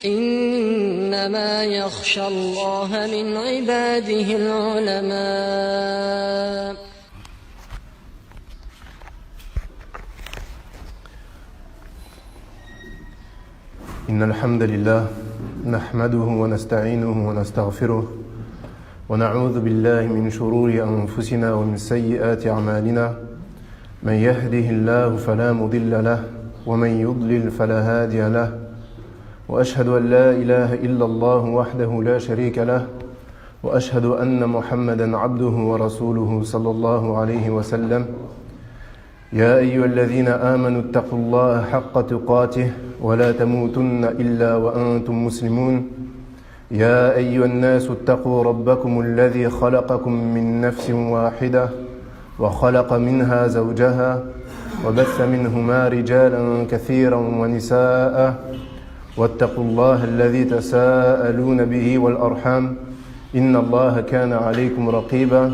إنما يخشى الله من عباده العلماء. إن الحمد لله نحمده ونستعينه ونستغفره ونعوذ بالله من شرور أنفسنا ومن سيئات أعمالنا من يهده الله فلا مضل له ومن يضلل فلا هادي له وأشهد أن لا إله إلا الله وحده لا شريك له وأشهد أن محمدا عبده ورسوله صلى الله عليه وسلم. يا أيها الذين آمنوا اتقوا الله حق تقاته ولا تموتن إلا وأنتم مسلمون. يا أيها الناس اتقوا ربكم الذي خلقكم من نفس واحدة وخلق منها زوجها وبث منهما رجالا كثيرا ونساء واتقوا الله الذي تساءلون به والأرحام إن الله كان عليكم رقيبا.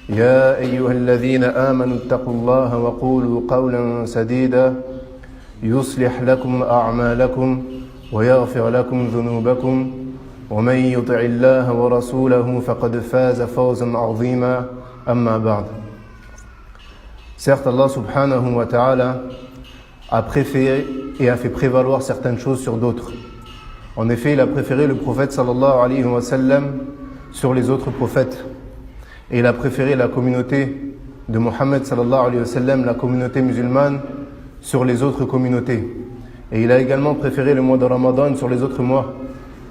يا أيها الذين آمنوا اتقوا الله وقولوا قولا سديدا يصلح لكم أعمالكم ويغفر لكم ذنوبكم ومن يطع الله ورسوله فقد فاز فوزا عظيما. أما بعد. Certes, Allah subhanahu wa ta'ala a préféré et a fait prévaloir certaines choses sur d'autres. En effet, il a préféré le prophète sallallahu alayhi wa sallam sur les autres prophètes. Et il a préféré la communauté de Mohammed sallallahu alayhi wa sallam, la communauté musulmane, sur les autres communautés. Et il a également préféré le mois de Ramadan sur les autres mois.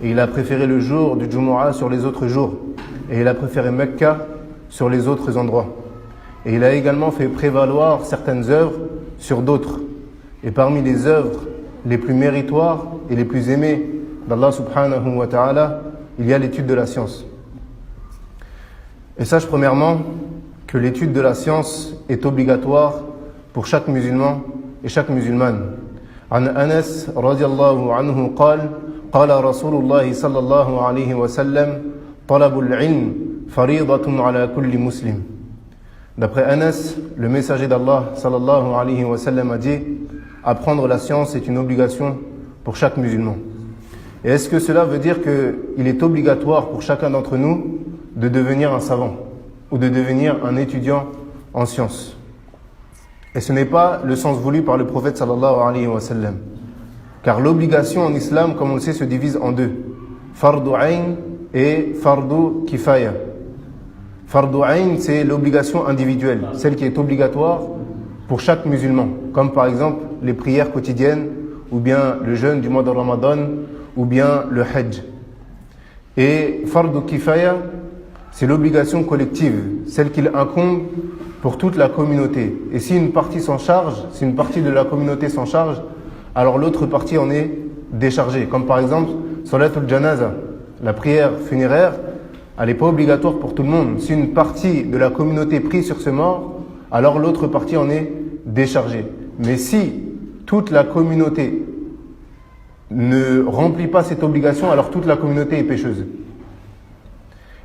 Et il a préféré le jour du Jumu'ah sur les autres jours. Et il a préféré Mecca sur les autres endroits. Et il a également fait prévaloir certaines œuvres sur d'autres. Et parmi les œuvres les plus méritoires et les plus aimées d'Allah subhanahu wa ta'ala, il y a l'étude de la science. Et sache premièrement que l'étude de la science est obligatoire pour chaque musulman et chaque musulmane. عن أنس رضي الله عنه قال قال رسول الله صلى الله عليه وسلم طلب العلم فريضة على كل مسلم. D'après Anas, le messager d'Allah sallallahu alayhi wa sallam a dit: apprendre la science est une obligation pour chaque musulman. Et est-ce que cela veut dire qu'il est obligatoire pour chacun d'entre nous de devenir un savant ou de devenir un étudiant en sciences? Et ce n'est pas le sens voulu par le prophète sallallahu alayhi wa sallam. Car l'obligation en islam, comme on le sait, se divise en deux: fardu ayn et fardu kifaya. Fardu ayn, c'est l'obligation individuelle, celle qui est obligatoire pour chaque musulman, comme par exemple les prières quotidiennes, ou bien le jeûne du mois de Ramadan, ou bien le hajj. Et fardu kifaya, c'est l'obligation collective, celle qu'il incombe pour toute la communauté. Et si une partie s'en charge, si une partie de la communauté s'en charge, alors l'autre partie en est déchargée. Comme par exemple, salatul janaza, la prière funéraire, elle n'est pas obligatoire pour tout le monde. Si une partie de la communauté prie sur ce mort, alors l'autre partie en est déchargée. Mais si toute la communauté ne remplit pas cette obligation, alors toute la communauté est pécheuse.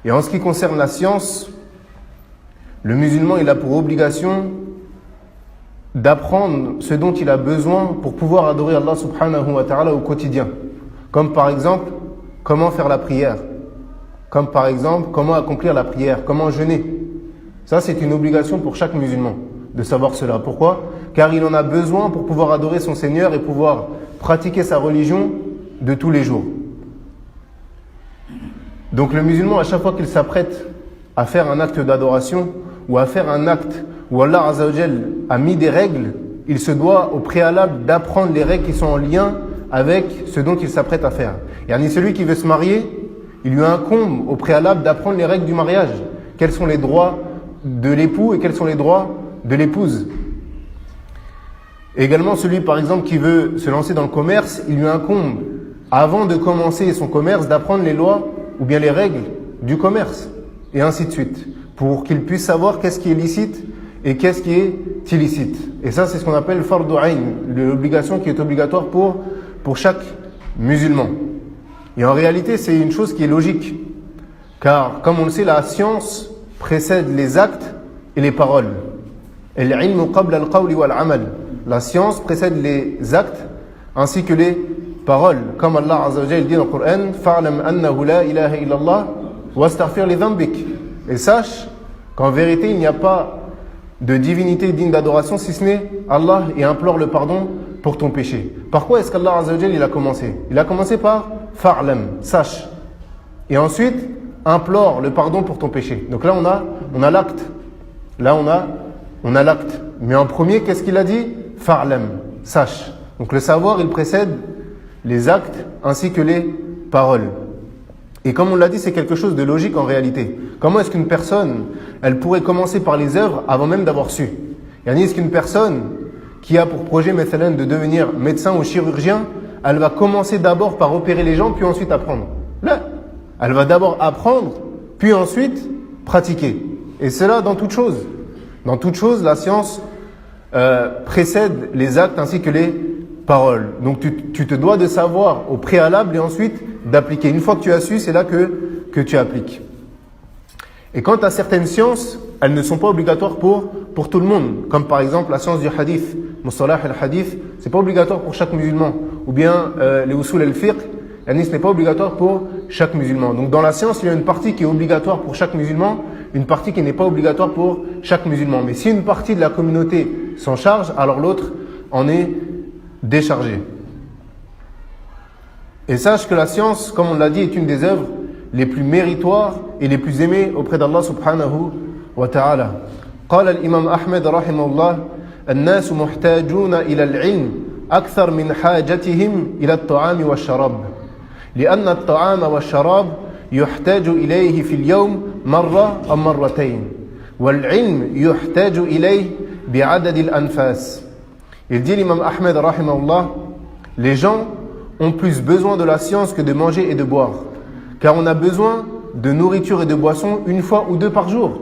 Et en ce qui concerne la science, le musulman, il a pour obligation d'apprendre ce dont il a besoin pour pouvoir adorer Allah subhanahu wa ta'ala au quotidien. Comme par exemple, comment faire la prière. Comme par exemple, comment accomplir la prière, comment jeûner. Ça, c'est une obligation pour chaque musulman de savoir cela. Pourquoi ? Car il en a besoin pour pouvoir adorer son Seigneur et pouvoir pratiquer sa religion de tous les jours. Donc le musulman, à chaque fois qu'il s'apprête à faire un acte d'adoration ou à faire un acte où Allah Azza wa Jal a mis des règles, il se doit au préalable d'apprendre les règles qui sont en lien avec ce dont il s'apprête à faire. Et celui qui veut se marier, il lui incombe au préalable d'apprendre les règles du mariage. Quels sont les droits de l'époux et quels sont les droits de l'épouse. Et également celui par exemple qui veut se lancer dans le commerce, il lui incombe, avant de commencer son commerce, d'apprendre les lois ou bien les règles du commerce. Et ainsi de suite. Pour qu'il puisse savoir qu'est-ce qui est licite et qu'est-ce qui est illicite. Et ça, c'est ce qu'on appelle fardu ayn, l'obligation qui est obligatoire pour chaque musulman. Et en réalité, c'est une chose qui est logique. Car, comme on le sait, la science précède les actes et les paroles. La science précède les actes ainsi que les paroles. Comme Allah Azza wa Jalla dit dans le Coran, fa'lam annahu la ilaha illallah wastaghfir li dhanbik. Et sache qu'en vérité, il n'y a pas de divinité digne d'adoration si ce n'est Allah, et implore le pardon pour ton péché. Par quoi est-ce qu'Allah Azza wa Jalla il a commencé? Il a commencé par fa'lam, sache. Et ensuite, implore le pardon pour ton péché. Donc là, on a l'acte. Là, on a l'acte. Mais en premier, qu'est-ce qu'il a dit? Fa'lam, sache. Donc le savoir, il précède les actes ainsi que les paroles. Et comme on l'a dit, c'est quelque chose de logique en réalité. Comment est-ce qu'une personne, elle pourrait commencer par les œuvres avant même d'avoir su? Yani, est-ce qu'une personne qui a pour projet, مثلا, de devenir médecin ou chirurgien, elle va commencer d'abord par opérer les gens, puis ensuite apprendre? Là, elle va d'abord apprendre, puis ensuite pratiquer. Et cela dans toute chose. Dans toute chose, la science précède les actes ainsi que les paroles. Donc tu te dois de savoir au préalable et ensuite d'appliquer. Une fois que tu as su, c'est là que tu appliques. Et quant à certaines sciences, elles ne sont pas obligatoires pour tout le monde. Comme par exemple la science du hadith. Mustalah al-hadith, c'est pas obligatoire pour chaque musulman. Ou bien les usul al-fiqh, ce n'est pas obligatoire pour chaque musulman. Donc dans la science, il y a une partie qui est obligatoire pour chaque musulman, une partie qui n'est pas obligatoire pour chaque musulman. Mais si une partie de la communauté s'en charge, alors l'autre en est déchargé. Et sache que la science, comme on l'a dit, est une des œuvres les plus méritoires et les plus aimées auprès d'Allah subhanahu wa ta'ala. قال الإمام أحمد رحمه الله الناس محتاجون إلى العلم أكثر من حاجتهم إلى الطعام والشراب لأن الطعام والشراب يحتاج إليه في اليوم مرة أو مرتين والعلم يحتاج إليه بعدد الأنفاس. Il dit l'imam Ahmed rahimahullah, les gens ont plus besoin de la science que de manger et de boire, car on a besoin de nourriture et de boissons une fois ou deux par jour,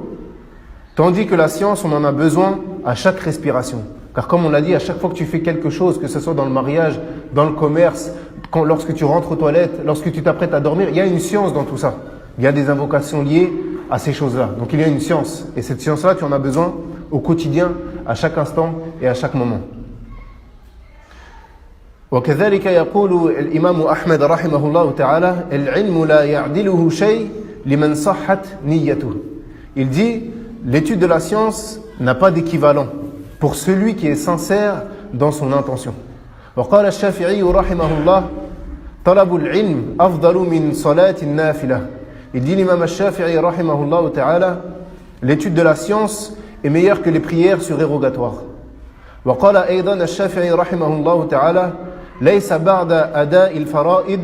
tandis que la science on en a besoin à chaque respiration. Car comme on l'a dit, à chaque fois que tu fais quelque chose, que ce soit dans le mariage, dans le commerce, lorsque tu rentres aux toilettes, lorsque tu t'apprêtes à dormir, il y a une science dans tout ça. Il y a des invocations liées à ces choses-là. Donc il y a une science. Et cette science-là, tu en as besoin au quotidien, à chaque instant et à chaque moment. وكذلك يقول الإمام أحمد رحمه الله تعالى العلم لا يعدله شيء لمن صحت نيته. Il dit, l'étude de la science n'a pas d'équivalent pour celui qui est sincère dans son intention. وقال الشافعي رحمه الله طلب العلم أفضل من صلاة النافلة. Il dit l'imam al-Shafi'i رحمه الله تعالى l'étude de la science est meilleure que les prières surérogatoires. وقال أيضا الشافعي رحمه الله تعالى ليس بعد أداء الفرائض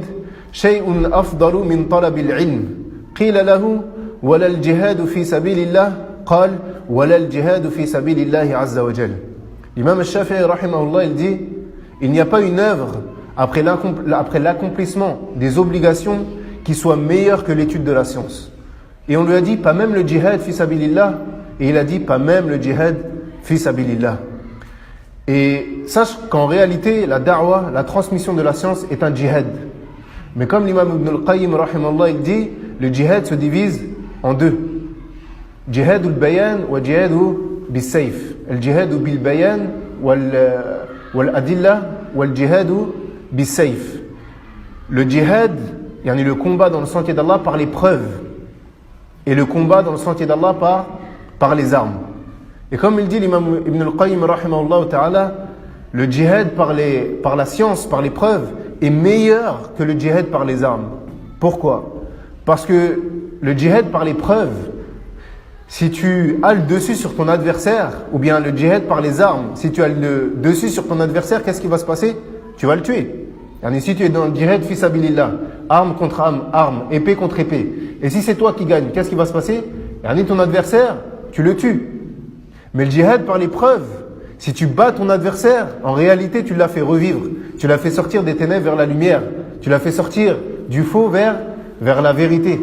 شيء أفضل من طلب العلم. قيل له ولا الجهاد في سبيل الله قال ولا الجهاد في سبيل الله عز وجل. L'imam al-Shafi'i rahimahullah il dit il n'y a pas une œuvre après l'accomplissement des obligations qui soit meilleure que l'étude de la science. Et on lui a dit pas même le jihad fi sabilillah, et il a dit pas même le jihad fi sabilillah. Et sache qu'en réalité, la da'wah, la transmission de la science est un djihad. Mais comme l'imam Ibn al-Qayyim, rahimallah, il dit, le djihad se divise en deux. Jihad al-bayan wa jihad bis-sayf. Al-jihad bil-bayan wal-adillah wal-jihad bis-sayf. Le djihad, yani le combat dans le sentier d'Allah par les preuves. Et le combat dans le sentier d'Allah par les armes. Et comme il dit l'imam Ibn al-Qayyim rahimahullah ta'ala, le djihad par la science, par les preuves, est meilleur que le djihad par les armes. Pourquoi? Parce que le djihad par les preuves, si tu as le dessus sur ton adversaire, ou bien le djihad par les armes, si tu as le dessus sur ton adversaire, qu'est-ce qui va se passer? Tu vas le tuer. Et si tu es dans le djihad fi sabilillah, arme contre arme, épée contre épée, et si c'est toi qui gagne, qu'est-ce qui va se passer? Et ton adversaire, tu le tues. Mais le djihad par l'épreuve, si tu bats ton adversaire, en réalité tu l'as fait revivre, tu l'as fait sortir des ténèbres vers la lumière, tu l'as fait sortir du faux vers la vérité.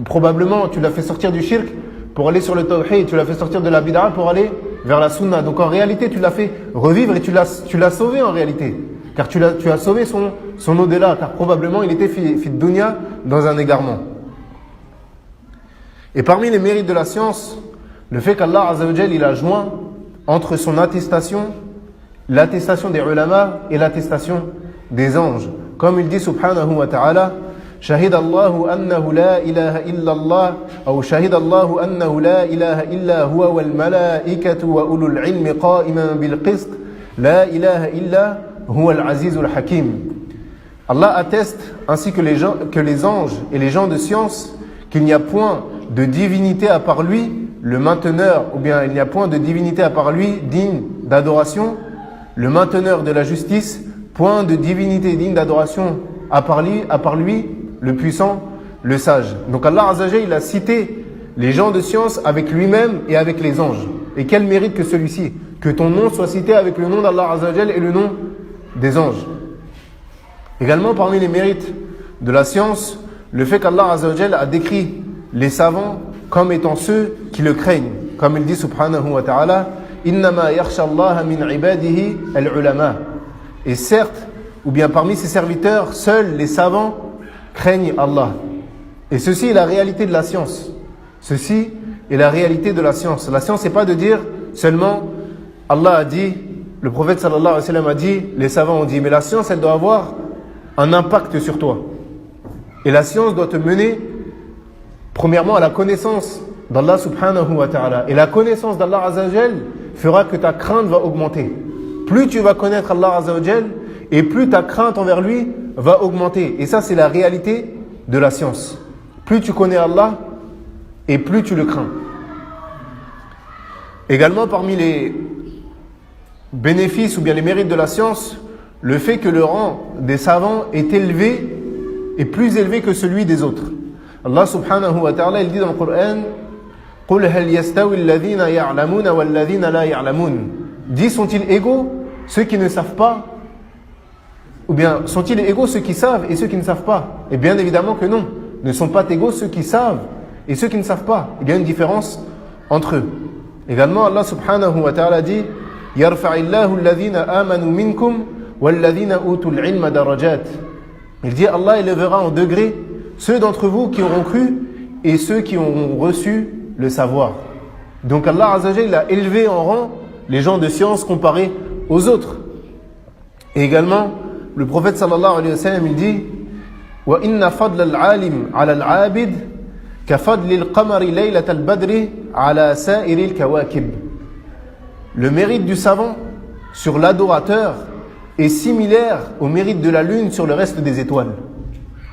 Probablement tu l'as fait sortir du shirk pour aller sur le tawhid, tu l'as fait sortir de la bid'a pour aller vers la sunna. Donc en réalité tu l'as fait revivre et tu l'as sauvé en réalité. Car tu as sauvé son au-delà, car probablement il était fi dunya dans un égarement. Et parmi les mérites de la science, le fait qu'Allah Azza wa Jal il a joint entre son attestation, l'attestation des ulama et l'attestation des anges. Comme il dit subhanahu wa ta'ala, شهد الله أنه لا إله إلا الله أو شهد الله أنه لا إله إلا هو والملائكة وأولو العلم قائما بالقسط لا إله إلا هو العزيز الحكيم. Allah atteste, ainsi que les anges et les gens de science, qu'il n'y a point de divinité à part lui, le mainteneur, ou bien il n'y a point de divinité à part lui digne d'adoration, le mainteneur de la justice, point de divinité digne d'adoration à part lui, le puissant, le sage. Donc Allah Azza wa Jalla, il a cité les gens de science avec lui-même et avec les anges. Et quel mérite que celui-ci, que ton nom soit cité avec le nom d'Allah Azza wa Jalla et le nom des anges. Également parmi les mérites de la science, le fait qu'Allah Azza wa Jalla a décrit les savants comme étant ceux qui le craignent. Comme il dit subhanahu wa ta'ala, innama yakhsha Allah min ibadihi al-ulama. Et certes, ou bien parmi ses serviteurs, seuls les savants craignent Allah. Et ceci est la réalité de la science. Ceci est la réalité de la science. La science, c'est pas de dire seulement Allah a dit, le prophète sallallahu alayhi wa sallam a dit, les savants ont dit. Mais la science, elle doit avoir un impact sur toi. Et la science doit te mener, premièrement, à la connaissance d'Allah subhanahu wa ta'ala. Et la connaissance d'Allah azza wa jal fera que ta crainte va augmenter. Plus tu vas connaître Allah azza wa jal, et plus ta crainte envers lui va augmenter. Et ça, c'est la réalité de la science. Plus tu connais Allah, et plus tu le crains. Également, parmi les bénéfices ou bien les mérites de la science, le fait que le rang des savants est élevé et plus élevé que celui des autres. Allah subhanahu wa ta'ala, il dit dans le Coran, قُلْ هَلْ يَسْتَوِي الَّذِينَ يَعْلَمُونَ وَالَّذِينَ لَا يَعْلَمُونَ. Dis, sont-ils égaux ceux qui ne savent pas? Ou bien, sont-ils égaux ceux qui savent et ceux qui ne savent pas? Et bien évidemment que non. Ne sont pas égaux ceux qui savent et ceux qui ne savent pas. Il y a une différence entre eux. Également, Allah subhanahu wa ta'ala dit, يَرْفَعِ اللَّهُ الَّذِينَ آمَنُوا مِنْكُمْ وَالَّذِينَ أُوتُوا الْعِلْمَ دَرَجَاتٍ. Il dit, Allah élèvera en degrés ceux d'entre vous qui auront cru et ceux qui auront reçu le savoir. Donc Allah Azza wa Jalla a élevé en rang les gens de science comparés aux autres. Et également, le prophète sallallahu alayhi wa sallam, il dit, وَإِنَّ فَضْلَ الْعَالِمِ عَلَى الْعَابِدِ كَفَضْلِ الْقَمَرِ لَيْلَةَ الْبَدْرِ عَلَى سَائِرِ الْكَوَاكِبِ. Le mérite du savant sur l'adorateur est similaire au mérite de la lune sur le reste des étoiles.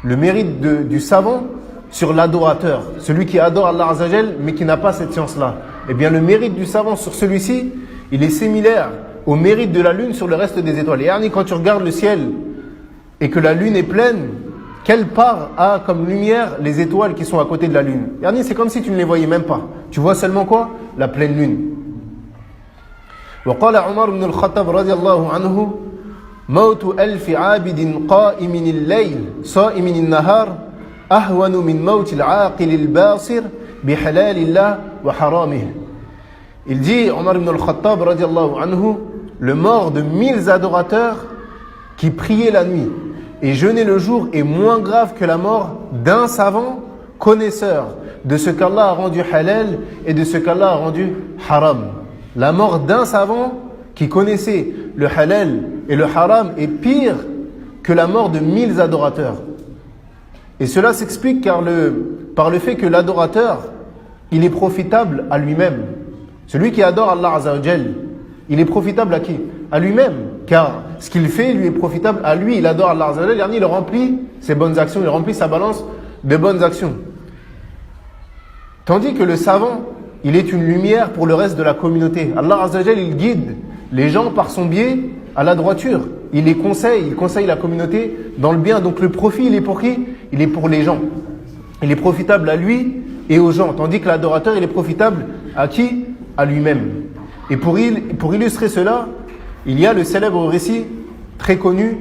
Le mérite du savant sur l'adorateur, celui qui adore Allah Azza wa Jal mais qui n'a pas cette science-là, eh bien le mérite du savant sur celui-ci, il est similaire au mérite de la lune sur le reste des étoiles. Et quand tu regardes le ciel et que la lune est pleine, quelle part a comme lumière les étoiles qui sont à côté de la lune? C'est comme si tu ne les voyais même pas. Tu vois seulement quoi? La pleine lune. وقال عمر بن الخطاب رضي الله عنه موت ألف عابد قائم الليل صائم النهار أهون من موت العاقل الباصر بحلال الله وحرامه. Il dit, Omar ibn al-Khattab radiallahu anhu, le mort de 1000 adorateurs qui priaient la nuit et jeûnaient le jour est moins grave que la mort d'un savant connaisseur de ce qu'Allah a rendu halal et de ce qu'Allah a rendu haram. La mort d'un savant qui connaissait le halal et le haram est pire que la mort de 1000 adorateurs. Et cela s'explique par le fait que l'adorateur, il est profitable à lui-même. Celui qui adore Allah Azza wa Jal, il est profitable à qui? À lui-même. Car ce qu'il fait lui est profitable à lui. Il adore Allah Azza wa Jal, il remplit ses bonnes actions, il remplit sa balance de bonnes actions. Tandis que le savant, il est une lumière pour le reste de la communauté. Allah Azza wa Jal, il guide les gens par son biais à la droiture. Il les conseille, il conseille la communauté dans le bien. Donc le profit, il est pour qui? Il est pour les gens. Il est profitable à lui et aux gens. Tandis que l'adorateur, il est profitable à qui? À lui-même. Et pour illustrer cela, il y a le célèbre récit très connu,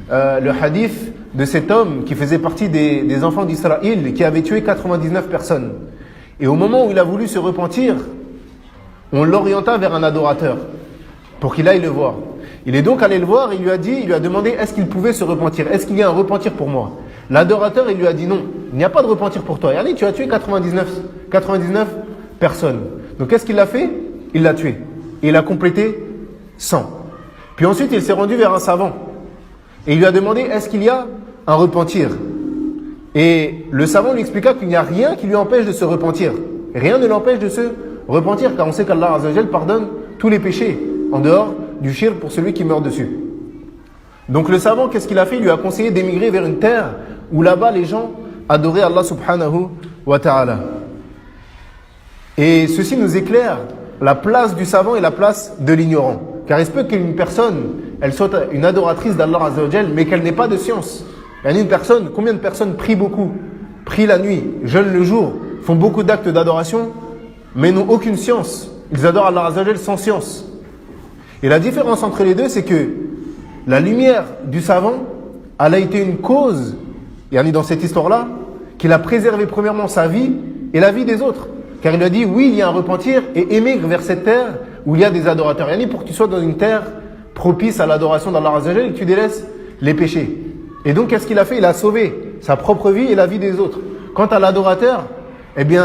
le hadith de cet homme qui faisait partie des enfants d'Israël, qui avait tué 99 personnes. Et au moment où il a voulu se repentir, on l'orienta vers un adorateur pour qu'il aille le voir. Il est donc allé le voir et il lui a demandé est-ce qu'il pouvait se repentir, est-ce qu'il y a un repentir pour moi? L'adorateur, il lui a dit non, il n'y a pas de repentir pour toi. Tu as tué 99 personnes. Donc qu'est-ce qu'il a fait? Il l'a tué. Et il a complété 100. Puis ensuite, il s'est rendu vers un savant. Et il lui a demandé, est-ce qu'il y a un repentir? Et le savant lui expliqua qu'il n'y a rien qui lui empêche de se repentir. Rien ne l'empêche de se repentir, car on sait qu'Allah Azza wa Jal pardonne tous les péchés, en dehors du shirk pour celui qui meurt dessus. Donc le savant, qu'est-ce qu'il a fait? Il lui a conseillé d'émigrer vers une terre où là-bas les gens adoraient Allah subhanahu wa ta'ala. Et ceci nous éclaire la place du savant et la place de l'ignorant. Car il se peut qu'une personne, elle soit une adoratrice d'Allah Azza wa Jal, mais qu'elle n'ait pas de science. Il y a une personne, combien de personnes prient beaucoup, prient la nuit, jeûnent le jour, font beaucoup d'actes d'adoration, mais n'ont aucune science. Ils adorent Allah Azza wa Jal sans science. Et la différence entre les deux, c'est que la lumière du savant, elle a été une cause, dans cette histoire-là, qu'il a préservé premièrement sa vie et la vie des autres. Car il a dit, oui, il y a un repentir et émigre vers cette terre où il y a des adorateurs. Pour que tu sois dans une terre propice à l'adoration d'Allah Azza wa Jal et que tu délaisses les péchés. Et donc, qu'est-ce qu'il a fait? Il a sauvé sa propre vie et la vie des autres. Quant à l'adorateur,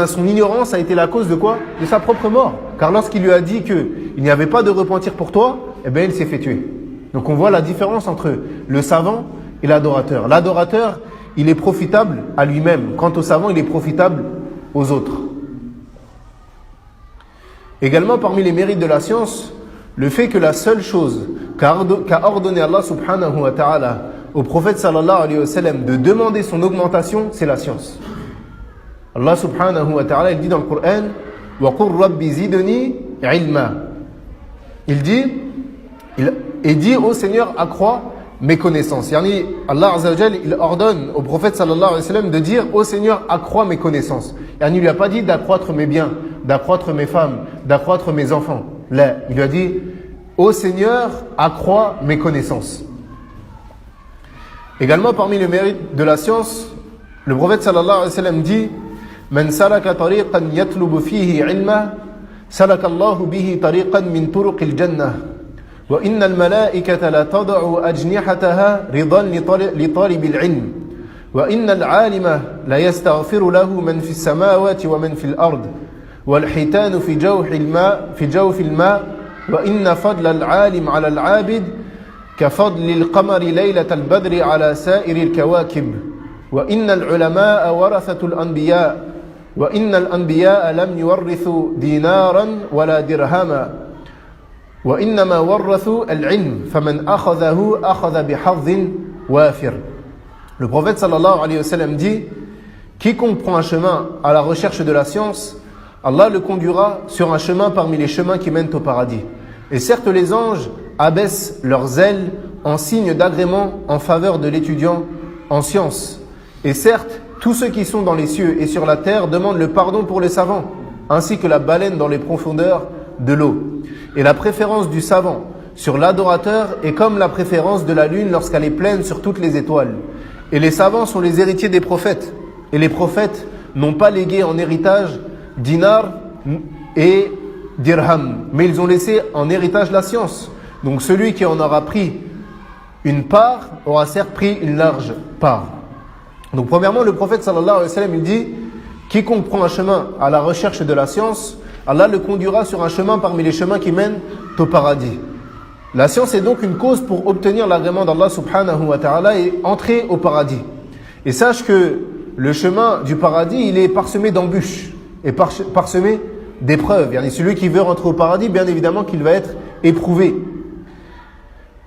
son ignorance a été la cause de quoi? De sa propre mort. Car lorsqu'il lui a dit qu'il n'y avait pas de repentir pour toi, il s'est fait tuer. Donc on voit la différence entre le savant et l'adorateur. L'adorateur, il est profitable à lui-même. Quant au savant, il est profitable aux autres. Également, parmi les mérites de la science, le fait que la seule chose qu'a ordonné Allah subhanahu wa ta'ala au prophète sallallahu alayhi wa sallam de demander son augmentation, c'est la science. Allah subhanahu wa ta'ala, il dit dans le Coran, wa qur rabbi zidni ilma. Il dit ô Seigneur, accrois mes connaissances. Allah Azza wa Jal, il ordonne au prophète sallallahu alayhi wa sallam de dire ô Seigneur, accrois mes connaissances. Il lui a pas dit d'accroître mes biens, d'accroître mes femmes, d'accroître mes enfants. Là, il lui a dit ô Seigneur, accrois mes connaissances. Également parmi les mérites de la science, le prophète sallallahu alayhi wa sallam dit Man salaka tariqan yatlubu fihi ilma salaka Allahu bihi tariqan min turuqil jannah wa innal malaikata la tad'u ajnihataha ridan li talibil ilm wa innal alima la yastaghfiru lahu man fis samawati wa man fil ard wal hitanu fi jawfil ma wa inna fadla al alim ala al abid كفضل القمر ليلة البدر على سائر الكواكب وإن العلماء ورثة الأنبياء وإن الأنبياء لم يورثوا دينارا ولا درهما وإنما ورثوا العلم فمن أخذه أخذ بحظ وافر. Le prophète sallallahu alayhi wa sallam dit quiconque prend un chemin à la recherche de la science, Allah le conduira sur un chemin parmi les chemins qui mènent au paradis. Et certes les anges abaissent leurs ailes en signe d'agrément en faveur de l'étudiant en sciences. Et certes, tous ceux qui sont dans les cieux et sur la terre demandent le pardon pour les savants, ainsi que la baleine dans les profondeurs de l'eau. Et la préférence du savant sur l'adorateur est comme la préférence de la lune lorsqu'elle est pleine sur toutes les étoiles. Et les savants sont les héritiers des prophètes. Et les prophètes n'ont pas légué en héritage dinar et dirham, mais ils ont laissé en héritage la science. Donc celui qui en aura pris une part aura certes pris une large part. Donc premièrement, le prophète sallallahu alayhi wa sallam, il dit quiconque prend un chemin à la recherche de la science, Allah le conduira sur un chemin parmi les chemins qui mènent au paradis. La science est donc une cause pour obtenir l'agrément d'Allah subhanahu wa ta'ala et entrer au paradis. Et sache que le chemin du paradis, il est parsemé d'embûches et parsemé d'épreuves. Celui qui veut rentrer au paradis, bien évidemment qu'il va être éprouvé.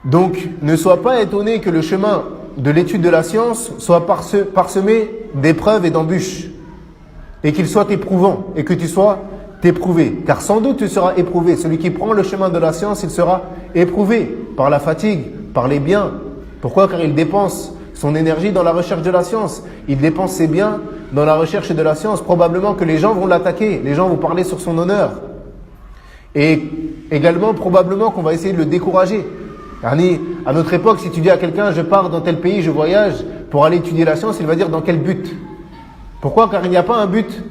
Donc, ne sois pas étonné que le chemin de l'étude de la science soit parsemé d'épreuves et d'embûches. Et qu'il soit éprouvant, et que tu sois éprouvé. Car sans doute tu seras éprouvé. Celui qui prend le chemin de la science, il sera éprouvé par la fatigue, par les biens. Pourquoi? Car il dépense son énergie dans la recherche de la science. Il dépense ses biens dans la recherche de la science. Probablement que les gens vont l'attaquer, les gens vont parler sur son honneur. Et également, probablement qu'on va essayer de le décourager. À notre époque, si tu dis à quelqu'un, je pars dans tel pays, je voyage pour aller étudier la science, il va dire dans quel but? Pourquoi? Car il n'y a pas un but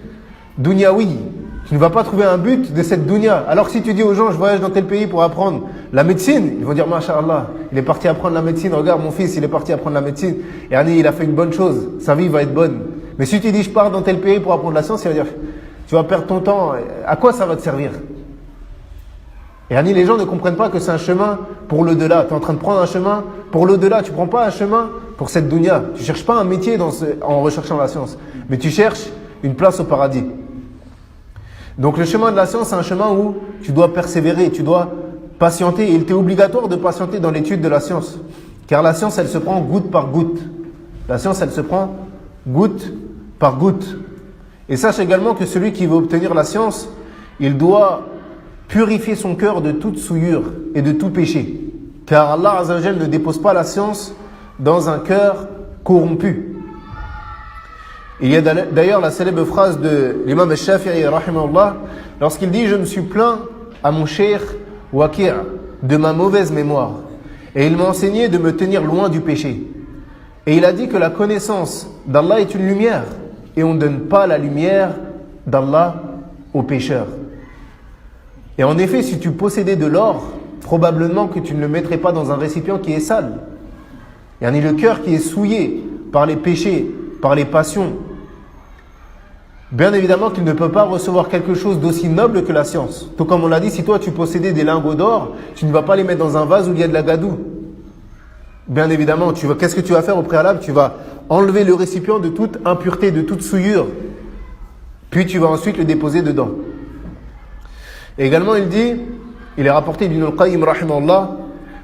dunyawi. Tu ne vas pas trouver un but de cette dunya. Alors si tu dis aux gens, je voyage dans tel pays pour apprendre la médecine, ils vont dire, masha'Allah, il est parti apprendre la médecine, regarde mon fils, il est parti apprendre la médecine, et il a fait une bonne chose, sa vie va être bonne. Mais si tu dis, je pars dans tel pays pour apprendre la science, il va dire, tu vas perdre ton temps, à quoi ça va te servir? Et les gens ne comprennent pas que c'est un chemin pour l'au-delà. Tu es en train de prendre un chemin pour l'au-delà. Tu ne prends pas un chemin pour cette dunya. Tu ne cherches pas un métier en recherchant la science. Mais tu cherches une place au paradis. Donc le chemin de la science, c'est un chemin où tu dois persévérer, tu dois patienter. Et il t'est obligatoire de patienter dans l'étude de la science. Car la science, elle se prend goutte par goutte. La science, elle se prend goutte par goutte. Et sache également que celui qui veut obtenir la science, il doit purifier son cœur de toute souillure et de tout péché. Car Allah Azza wa Jal ne dépose pas la science dans un cœur corrompu. Il y a d'ailleurs la célèbre phrase de l'imam al-Shafi'i rahimahullah, lorsqu'il dit « Je me suis plaint à mon cheikh Waqi' de ma mauvaise mémoire et il m'a enseigné de me tenir loin du péché. Et il a dit que la connaissance d'Allah est une lumière et on ne donne pas la lumière d'Allah aux pécheurs. Et en effet, si tu possédais de l'or, probablement que tu ne le mettrais pas dans un récipient qui est sale. Yani le cœur qui est souillé par les péchés, par les passions. Bien évidemment qu'il ne peut pas recevoir quelque chose d'aussi noble que la science. Tout comme on l'a dit, si toi tu possédais des lingots d'or, tu ne vas pas les mettre dans un vase où il y a de la gadoue. Bien évidemment, qu'est-ce que tu vas faire au préalable? Tu vas enlever le récipient de toute impureté, de toute souillure. Puis tu vas ensuite le déposer dedans. Et également il dit, il est rapporté d'Ibn al-Qayyim rahimahullah,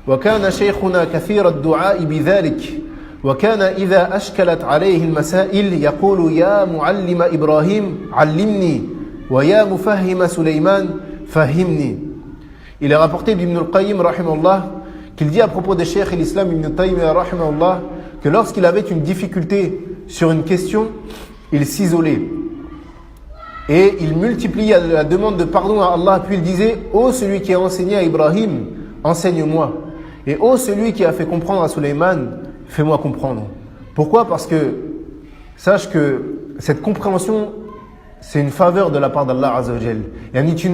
وَكَانَ شَيْخُنَا كَثِيرَ الدُّعَاءِ بِذَلِكَ وَكَانَ إِذَا أَشْكَلَتْ عَلَيْهِ الْمَسَائِلِ يَقُولُ يَا مُعَلِّمَ إِبْرَاهِيمَ عَلِّمْنِي وَيَا مُفَهِّمَ سُلَيْمَانَ فَهِّمْنِي. Il est rapporté d'Ibn al-Qayyim rahimahullah qu'il dit à propos de Cheikh l'Islam Ibn Taymiyyah rahimahullah que lorsqu'il avait une difficulté sur une question, il s'isolait. Et il multipliait la demande de pardon à Allah, puis il disait « Ô celui qui a enseigné à Ibrahim, enseigne-moi. Et ô celui qui a fait comprendre à Sulayman, fais-moi comprendre. » Pourquoi? Parce que sache que cette compréhension, c'est une faveur de la part d'Allah Azza wa Jal. Yani tu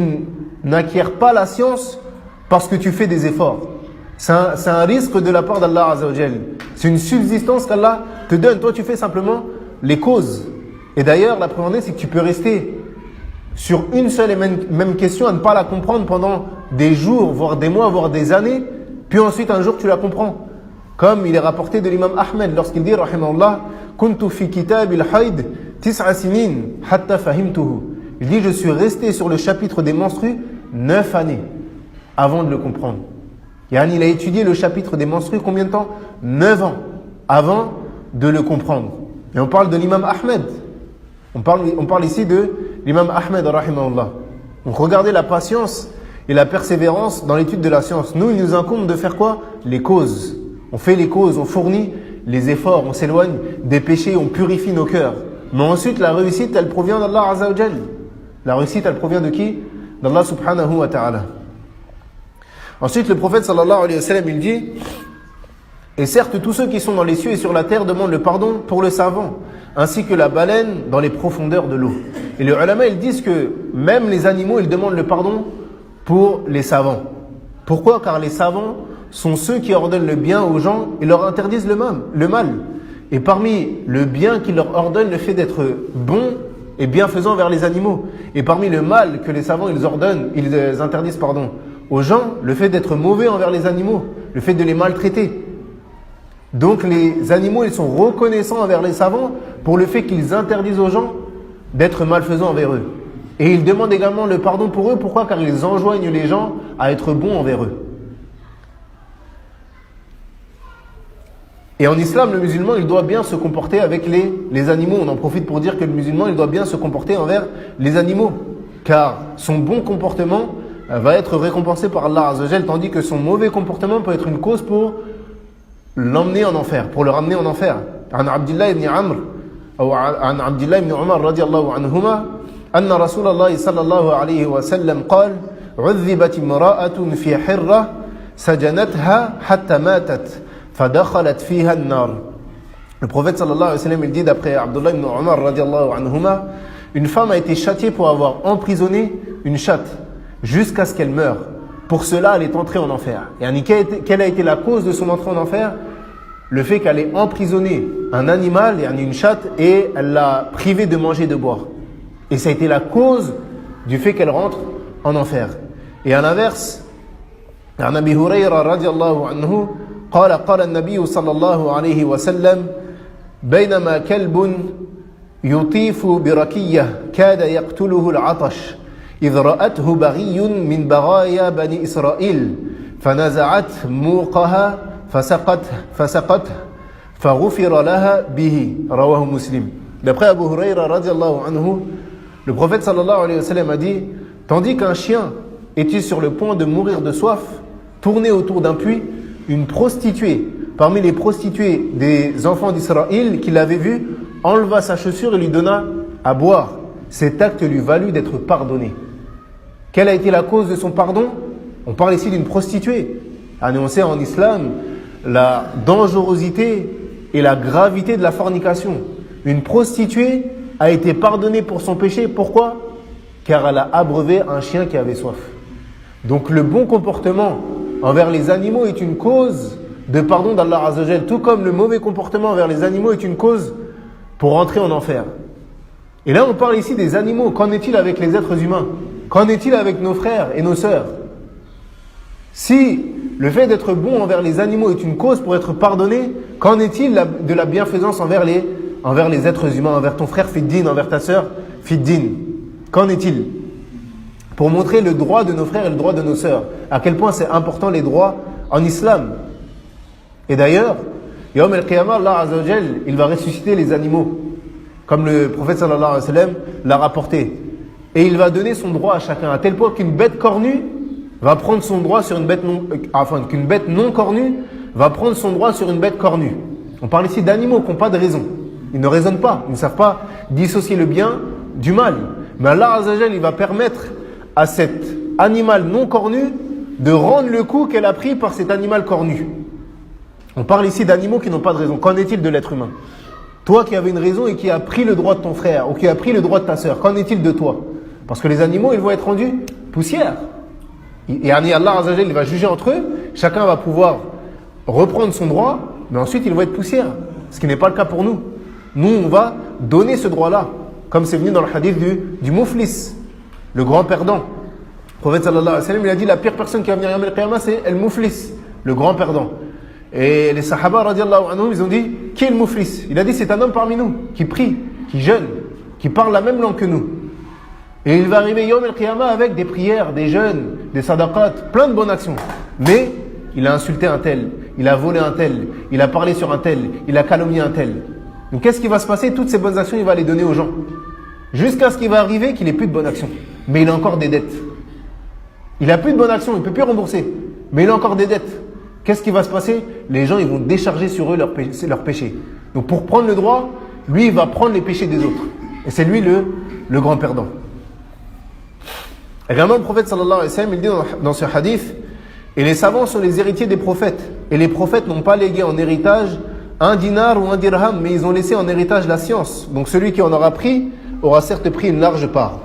n'acquiers pas la science parce que tu fais des efforts. C'est un risque de la part d'Allah Azza wa Jal. C'est une subsistance qu'Allah te donne. Toi, tu fais simplement les causes. Et d'ailleurs, la première, c'est que tu peux rester sur une seule et même question à ne pas la comprendre pendant des jours, voire des mois, voire des années, puis ensuite un jour tu la comprends. Comme il est rapporté de l'imam Ahmed lorsqu'il dit rahimahullah kuntu fi kitab al-hayd 9 sinin hatta fahimtuhu. Il dit je suis resté sur le chapitre des menstrues 9 années avant de le comprendre. Yani il a étudié le chapitre des menstrues combien de temps? 9 ans avant de le comprendre. Et on parle de l'imam Ahmed. On parle ici de l'imam Ahmed rahimahullah. Donc regardez la patience et la persévérance dans l'étude de la science. Nous, il nous incombe de faire quoi? Les causes. On fait les causes, on fournit les efforts, on s'éloigne des péchés, on purifie nos cœurs. Mais ensuite, la réussite, elle provient d'Allah Azza wa Jal. La réussite, elle provient de qui? D'Allah subhanahu wa ta'ala. Ensuite, le prophète sallallahu alayhi wa sallam, il dit « Et certes, tous ceux qui sont dans les cieux et sur la terre demandent le pardon pour le savant, ainsi que la baleine dans les profondeurs de l'eau. » Et les ulama, ils disent que même les animaux, ils demandent le pardon pour les savants. Pourquoi? Car les savants sont ceux qui ordonnent le bien aux gens et leur interdisent le mal. Et parmi le bien qu'ils leur ordonnent, le fait d'être bon et bienfaisant vers les animaux. Et parmi le mal que les savants, ils interdisent aux gens, le fait d'être mauvais envers les animaux, le fait de les maltraiter. Donc les animaux, ils sont reconnaissants envers les savants pour le fait qu'ils interdisent aux gens d'être malfaisants envers eux. Et ils demandent également le pardon pour eux. Pourquoi? Car ils enjoignent les gens à être bons envers eux. Et en islam, le musulman, il doit bien se comporter avec les animaux. On en profite pour dire que le musulman, il doit bien se comporter envers les animaux. Car son bon comportement va être récompensé par Allah Azza wa Jal, tandis que son mauvais comportement peut être une cause pour l'emmener en enfer, pour le ramener en enfer. عن عبد الله بن عمرو أو عن عبد الله بن عمر رضي الله عنهما أن رسول الله صلى الله عليه وسلم قال عذبت امرأة في حرة سجنتها حتى ماتت فدخلت فيها النار. Le prophète sallallahu alayhi wa sallam, il dit d'après Abdullah ibn Umar radiallahu anhuma, une femme a été châtiée pour avoir emprisonné une chatte jusqu'à ce qu'elle meure. Pour cela, elle est entrée en enfer. Et quelle a été la cause de son entrée en enfer? Le fait qu'elle ait emprisonné un animal, une chatte, et elle l'a privé de manger et de boire. Et ça a été la cause du fait qu'elle rentre en enfer. Et à l'inverse, عن أبي هريرة رضي الله عنه قال قال النبي صلى الله عليه وسلم بينما كلب يطيف بركية كاد يقتله العطش إذ رأته بغي من بغايا بني إسرائيل فنزعت موقها فسقته فغفر لها به رواه مسلم. D'après Abu Huraira radiallahu anhu, le prophète sallallahu alayhi wa sallam a dit, tandis qu'un chien était sur le point de mourir de soif, tourné autour d'un puits, une prostituée, parmi les prostituées des enfants d'Israël qui l'avait vu, enleva sa chaussure et lui donna à boire. Cet acte lui valut d'être pardonné. Quelle a été la cause de son pardon? On parle ici d'une prostituée. On sait en islam la dangerosité et la gravité de la fornication. Une prostituée a été pardonnée pour son péché. Pourquoi? Car elle a abreuvé un chien qui avait soif. Donc le bon comportement envers les animaux est une cause de pardon d'Allah Azza wa Jal, tout comme le mauvais comportement envers les animaux est une cause pour entrer en enfer. Et là on parle ici des animaux. Qu'en est-il avec les êtres humains? Qu'en est-il avec nos frères et nos sœurs? Si le fait d'être bon envers les animaux est une cause pour être pardonné, qu'en est-il de la bienfaisance envers les êtres humains, envers ton frère Fiddin, envers ta sœur Fiddin? Qu'en est-il? Pour montrer le droit de nos frères et le droit de nos sœurs, à quel point c'est important les droits en islam. Et d'ailleurs, Yawm al-Qiyamah, Allah Azza wa Jal, il va ressusciter les animaux, comme le prophète sallallahu alayhi wa sallam l'a rapporté. Et il va donner son droit à chacun, à tel point qu'une bête cornue va prendre son droit sur une bête qu'une bête non cornue va prendre son droit sur une bête cornue. On parle ici d'animaux qui n'ont pas de raison. Ils ne raisonnent pas, ils ne savent pas dissocier le bien du mal. Mais Allah Azza wa Jal, il va permettre à cet animal non cornu de rendre le coup qu'elle a pris par cet animal cornu. On parle ici d'animaux qui n'ont pas de raison. Qu'en est-il de l'être humain? Toi qui avais une raison et qui a pris le droit de ton frère ou qui a pris le droit de ta sœur, qu'en est-il de toi? Parce que les animaux, ils vont être rendus poussière. Et Allah Azza wa Jal, il va juger entre eux. Chacun va pouvoir reprendre son droit, mais ensuite ils vont être poussière. Ce qui n'est pas le cas pour nous. Nous, on va donner ce droit-là. Comme c'est venu dans le hadith du Muflis, le grand perdant. Le prophète sallallahu alayhi wa sallam, il a dit la pire personne qui va venir à Al-Qiyamah, c'est El Muflis, le grand perdant. Et les Sahaba radiallahu anhum, ils ont dit qui est le Muflis? Il a dit c'est un homme parmi nous qui prie, qui jeûne, qui parle la même langue que nous. Et il va arriver Yawm al-Qiyamah avec des prières, des jeûnes, des sadaqat, plein de bonnes actions. Mais il a insulté un tel, il a volé un tel, il a parlé sur un tel, il a calomnié un tel. Donc qu'est-ce qui va se passer? Toutes ces bonnes actions, il va les donner aux gens. Jusqu'à ce qu'il va arriver qu'il n'ait plus de bonnes actions. Mais il a encore des dettes. Il n'a plus de bonnes actions, il ne peut plus rembourser. Mais il a encore des dettes. Qu'est-ce qui va se passer? Les gens, ils vont décharger sur eux leurs péchés. Donc pour prendre le droit, lui, il va prendre les péchés des autres. Et c'est lui le grand perdant. Également, le prophète sallallahu alayhi wa sallam, il dit dans ce hadith, et les savants sont les héritiers des prophètes. Et les prophètes n'ont pas légué en héritage un dinar ou un dirham, mais ils ont laissé en héritage la science. Donc celui qui en aura pris aura certes pris une large part.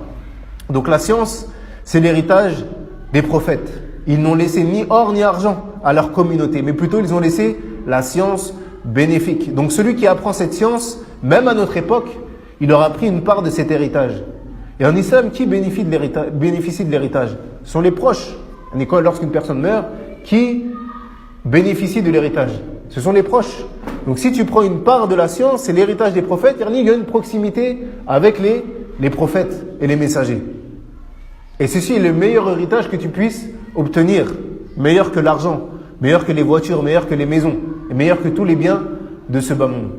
Donc la science, c'est l'héritage des prophètes. Ils n'ont laissé ni or ni argent à leur communauté, mais plutôt ils ont laissé la science bénéfique. Donc celui qui apprend cette science, même à notre époque, il aura pris une part de cet héritage. Et en islam, qui bénéficie de l'héritage? Ce sont les proches. Lorsqu'une personne meurt, qui bénéficie de l'héritage? Ce sont les proches. Donc si tu prends une part de la science, c'est l'héritage des prophètes, il y a une proximité avec les prophètes et les messagers. Et ceci est le meilleur héritage que tu puisses obtenir. Meilleur que l'argent, meilleur que les voitures, meilleur que les maisons, et meilleur que tous les biens de ce bas monde.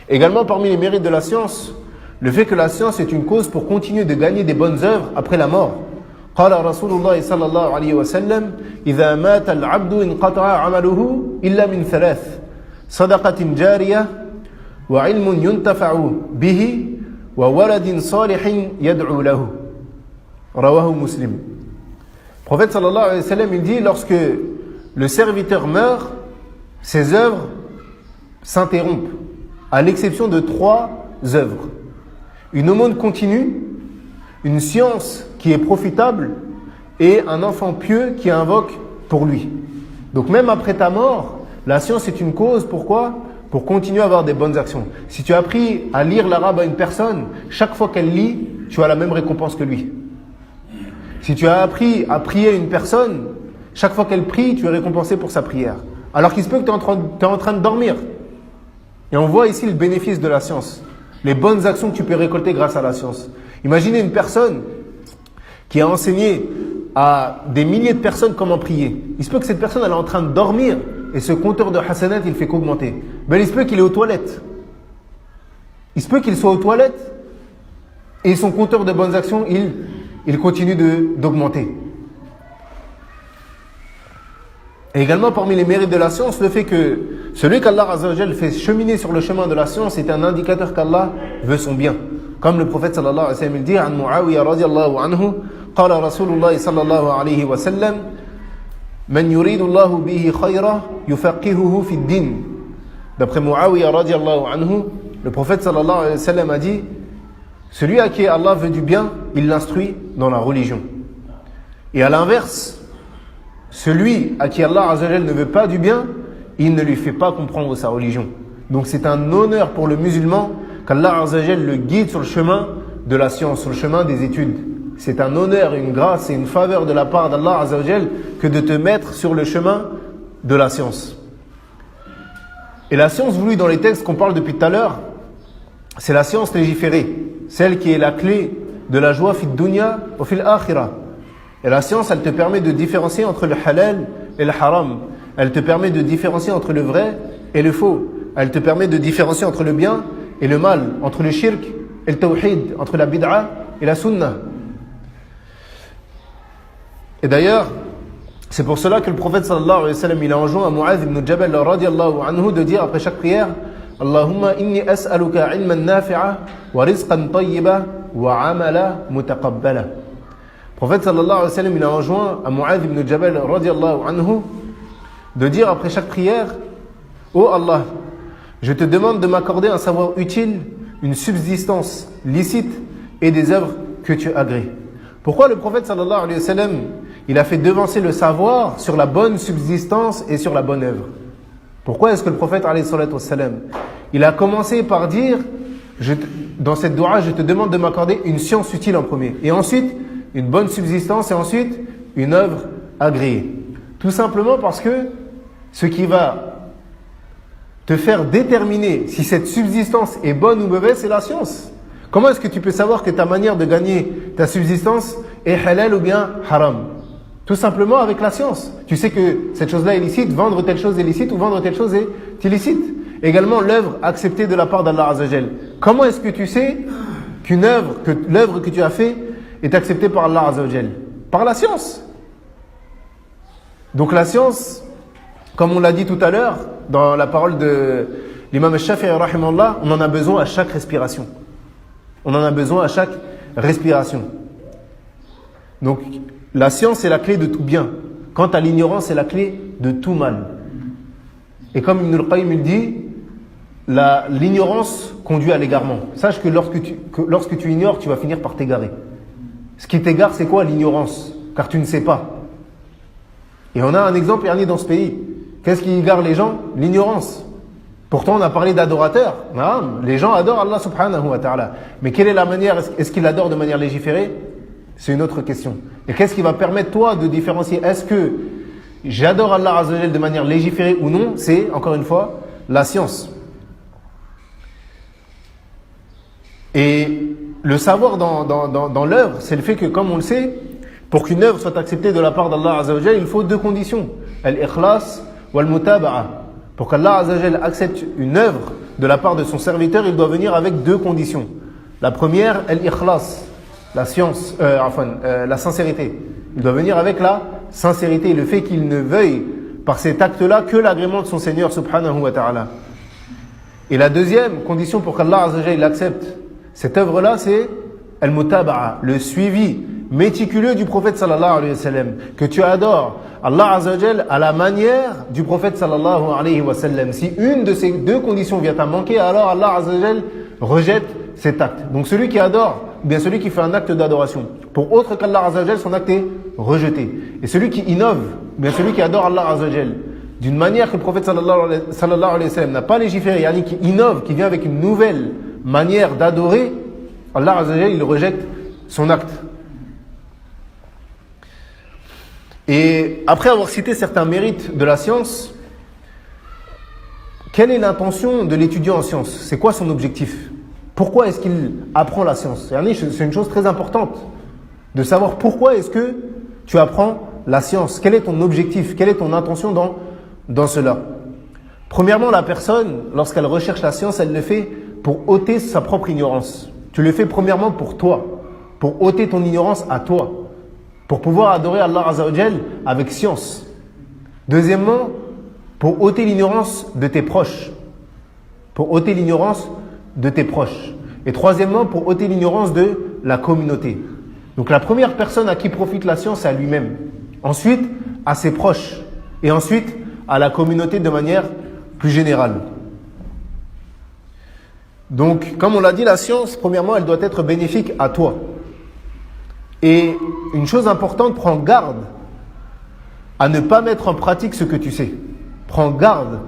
Également parmi les mérites de la science, le fait que la science est une cause pour continuer de gagner des bonnes œuvres après la mort. قال رسول الله صلى الله عليه وسلم إذا مات العبد انقطع عمله إلا من ثلاث صدقة جارية وعلم ينتفع به وولد صالح يدعو له رواه مسلم. Le prophète sallallahu alayhi wa sallam, il dit lorsque le serviteur meurt, ses œuvres s'interrompent, à l'exception de 3 œuvres. Une aumône continue, une science qui est profitable et un enfant pieux qui invoque pour lui. Donc même après ta mort, la science est une cause, pourquoi? Pour continuer à avoir des bonnes actions. Si tu as appris à lire l'arabe à une personne, chaque fois qu'elle lit, tu as la même récompense que lui. Si tu as appris à prier une personne, Chaque fois qu'elle prie, tu es récompensé pour sa prière. Alors qu'il se peut que tu es en train de dormir. Et on voit ici le bénéfice de la science. Les bonnes actions que tu peux récolter grâce à la science. Imaginez une personne qui a enseigné à des milliers de personnes comment prier. Il se peut que cette personne elle est en train de dormir et ce compteur de hasanat il fait qu'augmenter. Mais il se peut qu'il est aux toilettes. Il se peut qu'il soit aux toilettes et son compteur de bonnes actions il continue d'augmenter. Et également parmi les mérites de la science, le fait que celui qu'Allah Azza wa Jal fait cheminer sur le chemin de la science est un indicateur qu'Allah veut son bien. Comme le prophète sallallahu alayhi wa sallam il dit عن معاوية رضي الله عنه قال رسول الله صلى الله عليه وسلم من يريد الله به خيرا يفقهه في الدين. D'après Muawiyah radiallahu anhu, le prophète sallallahu alayhi wa sallam a dit celui à qui Allah veut du bien, il l'instruit dans la religion. Et à l'inverse, celui à qui Allah Azza wa Jal ne veut pas du bien, il ne lui fait pas comprendre sa religion. Donc c'est un honneur pour le musulman qu'Allah Azza wa Jal le guide sur le chemin de la science, sur le chemin des études. C'est un honneur, une grâce et une faveur de la part d'Allah Azza wa Jal que de te mettre sur le chemin de la science. Et la science voulue dans les textes qu'on parle depuis tout à l'heure, c'est la science légiférée, celle qui est la clé de la joie fid dunya wa fil akhirah. Et la science, elle te permet de différencier entre le halal et le haram. Elle te permet de différencier entre le vrai et le faux. Elle te permet de différencier entre le bien et le mal, entre le shirk et le tawhid, entre la bid'a et la sunnah. Et d'ailleurs, c'est pour cela que le prophète sallallahu alayhi wa sallam, il a enjoint à Mu'adh ibn Jabal radiallahu anhu de dire après chaque prière Allahumma inni as'aluka ilman nafi'a wa rizqan tayyiba wa amala mutaqabbala. Le prophète sallallahu alayhi wa sallam, il a enjoint à Mu'adh ibn Jabal radiallahu anhu de dire après chaque prière Ô Allah, je te demande de m'accorder un savoir utile, une subsistance licite et des œuvres que tu agrées. Pourquoi le prophète sallallahu alayhi wa sallam, il a fait devancer le savoir sur la bonne subsistance et sur la bonne œuvre? Pourquoi est-ce que le prophète alayhi wa sallam, il a commencé par dire dans cette dua, je te demande de m'accorder une science utile en premier, et ensuite une bonne subsistance, et ensuite une œuvre agréée? Tout simplement parce que ce qui va te faire déterminer si cette subsistance est bonne ou mauvaise, c'est la science. Comment est-ce que tu peux savoir que ta manière de gagner ta subsistance est halal ou bien haram? Tout simplement avec la science. Tu sais que cette chose-là est licite, vendre telle chose est licite ou vendre telle chose est illicite. Également l'œuvre acceptée de la part d'Allah Azza wa Jal. Comment est-ce que tu sais que l'œuvre que tu as fait est acceptée par Allah Azza wa Jal? Par la science. Donc la science, comme on l'a dit tout à l'heure, dans la parole de l'imam Shafi'i rahimahullah, on en a besoin à chaque respiration. On en a besoin à chaque respiration. Donc, la science est la clé de tout bien. Quant à l'ignorance, c'est la clé de tout mal. Et comme Ibn al-Qayyim il dit, l'ignorance conduit à l'égarement. Sache que lorsque tu ignores, tu vas finir par t'égarer. Ce qui t'égare, c'est quoi? L'ignorance. Car tu ne sais pas. Et on a un exemple dernier dans ce pays. Qu'est-ce qui égare les gens? L'ignorance. Pourtant, on a parlé d'adorateurs. Les gens adorent Allah subhanahu wa ta'ala. Mais quelle est la manière? Est-ce qu'ils l'adorent de manière légiférée? C'est une autre question. Et qu'est-ce qui va permettre, toi, de différencier? Est-ce que j'adore Allah Azza wa Jal de manière légiférée ou non? C'est, encore une fois, la science. Et le savoir dans l'œuvre, c'est le fait que, comme on le sait, pour qu'une œuvre soit acceptée de la part d'Allah Azza wa Jal, il faut deux conditions. Al-ikhlas wal-mutaba'a. Pour qu'Allah Azza wa Jal accepte une œuvre de la part de son serviteur, il doit venir avec deux conditions. La première, al-ikhlas, la sincérité. Il doit venir avec la sincérité, le fait qu'il ne veuille par cet acte-là que l'agrément de son Seigneur subhanahu wa ta'ala. Et la deuxième condition pour qu'Allah Azza wa Jal accepte cette œuvre-là, c'est al-mutaba'a, le suivi méticuleux du prophète sallallahu alayhi wa sallam, que tu adores Allah Azza wa Jal à la manière du prophète sallallahu alayhi wa sallam. Si une de ces deux conditions vient à manquer, alors Allah Azza wa Jal rejette cet acte. Donc celui qui adore, bien celui qui fait un acte d'adoration pour autre qu'Allah Azza wa Jal, son acte est rejeté. Et celui qui innove, bien celui qui adore Allah Azza wa Jal d'une manière que le prophète sallallahu alayhi wa sallam n'a pas légiféré, yani qui innove, qui vient avec une nouvelle manière d'adorer, Allah Azza wa Jal, il rejette son acte. Et après avoir cité certains mérites de la science, quelle est l'intention de l'étudiant en sciences? C'est quoi son objectif? Pourquoi est-ce qu'il apprend la science? C'est une chose très importante de savoir pourquoi est-ce que tu apprends la science. Quel est ton objectif? Quelle est ton intention dans cela? Premièrement, la personne, lorsqu'elle recherche la science, elle le fait pour ôter sa propre ignorance. Tu le fais premièrement pour toi, pour ôter ton ignorance à toi, pour pouvoir adorer Allah Azza wa Jal avec science. Deuxièmement, pour ôter l'ignorance de tes proches. Pour ôter l'ignorance de tes proches. Et troisièmement, pour ôter l'ignorance de la communauté. Donc la première personne à qui profite la science, c'est à lui-même. Ensuite, à ses proches. Et ensuite, à la communauté de manière plus générale. Donc, comme on l'a dit, la science, premièrement, elle doit être bénéfique à toi. Et une chose importante, prends garde à ne pas mettre en pratique ce que tu sais. Prends garde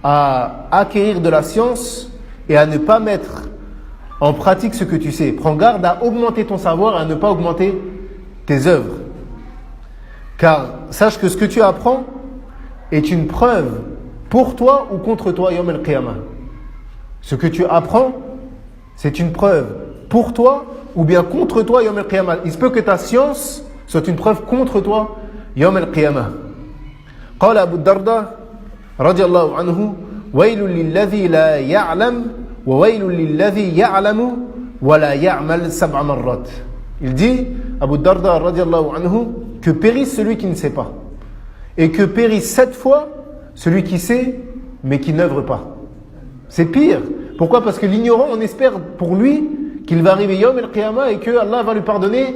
à acquérir de la science et à ne pas mettre en pratique ce que tu sais. Prends garde à augmenter ton savoir et à ne pas augmenter tes œuvres. Car sache que ce que tu apprends est une preuve pour toi ou contre toi, Yawm al-Qiyamah. Ce que tu apprends, c'est une preuve pour toi ou bien contre toi, Yawm al-Qiyamah. Il se peut que ta science soit une preuve contre toi, Yawm al-Qiyamah. قال أبو الدرداء رضي الله عنه ويل للذي لا يعلم وويل للذي يعلم ولا يعمل 7 مرات. Il dit, Abu Darda radiallahu anhu, que périsse celui qui ne sait pas et que périsse 7 fois celui qui sait mais qui n'œuvre pas. C'est pire. Pourquoi? Parce que l'ignorant, on espère pour lui qu'il va arriver Yawm al-Qiyamah et que Allah va lui pardonner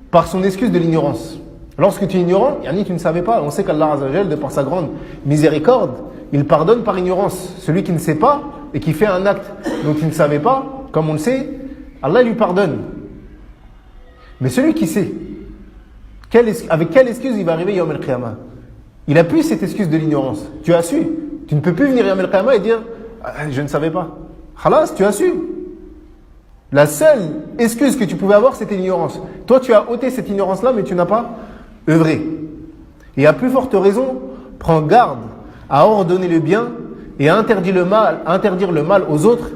par son excuse de l'ignorance. Lorsque tu es ignorant, tu ne savais pas. On sait qu'Allah Azza wa Jal, de par sa grande miséricorde, il pardonne par ignorance. Celui qui ne sait pas et qui fait un acte dont il ne savait pas, comme on le sait, Allah lui pardonne. Mais celui qui sait, avec quelle excuse il va arriver Yawm al-Qiyamah? Il a plus cette excuse de l'ignorance. Tu as su. Tu ne peux plus venir Yawm al-Qiyamah et dire je ne savais pas. Khalas, tu as su. La seule excuse que tu pouvais avoir, c'était l'ignorance. Toi, tu as ôté cette ignorance-là, mais tu n'as pas œuvré. Et à plus forte raison, prends garde à ordonner le bien et à interdire le mal aux autres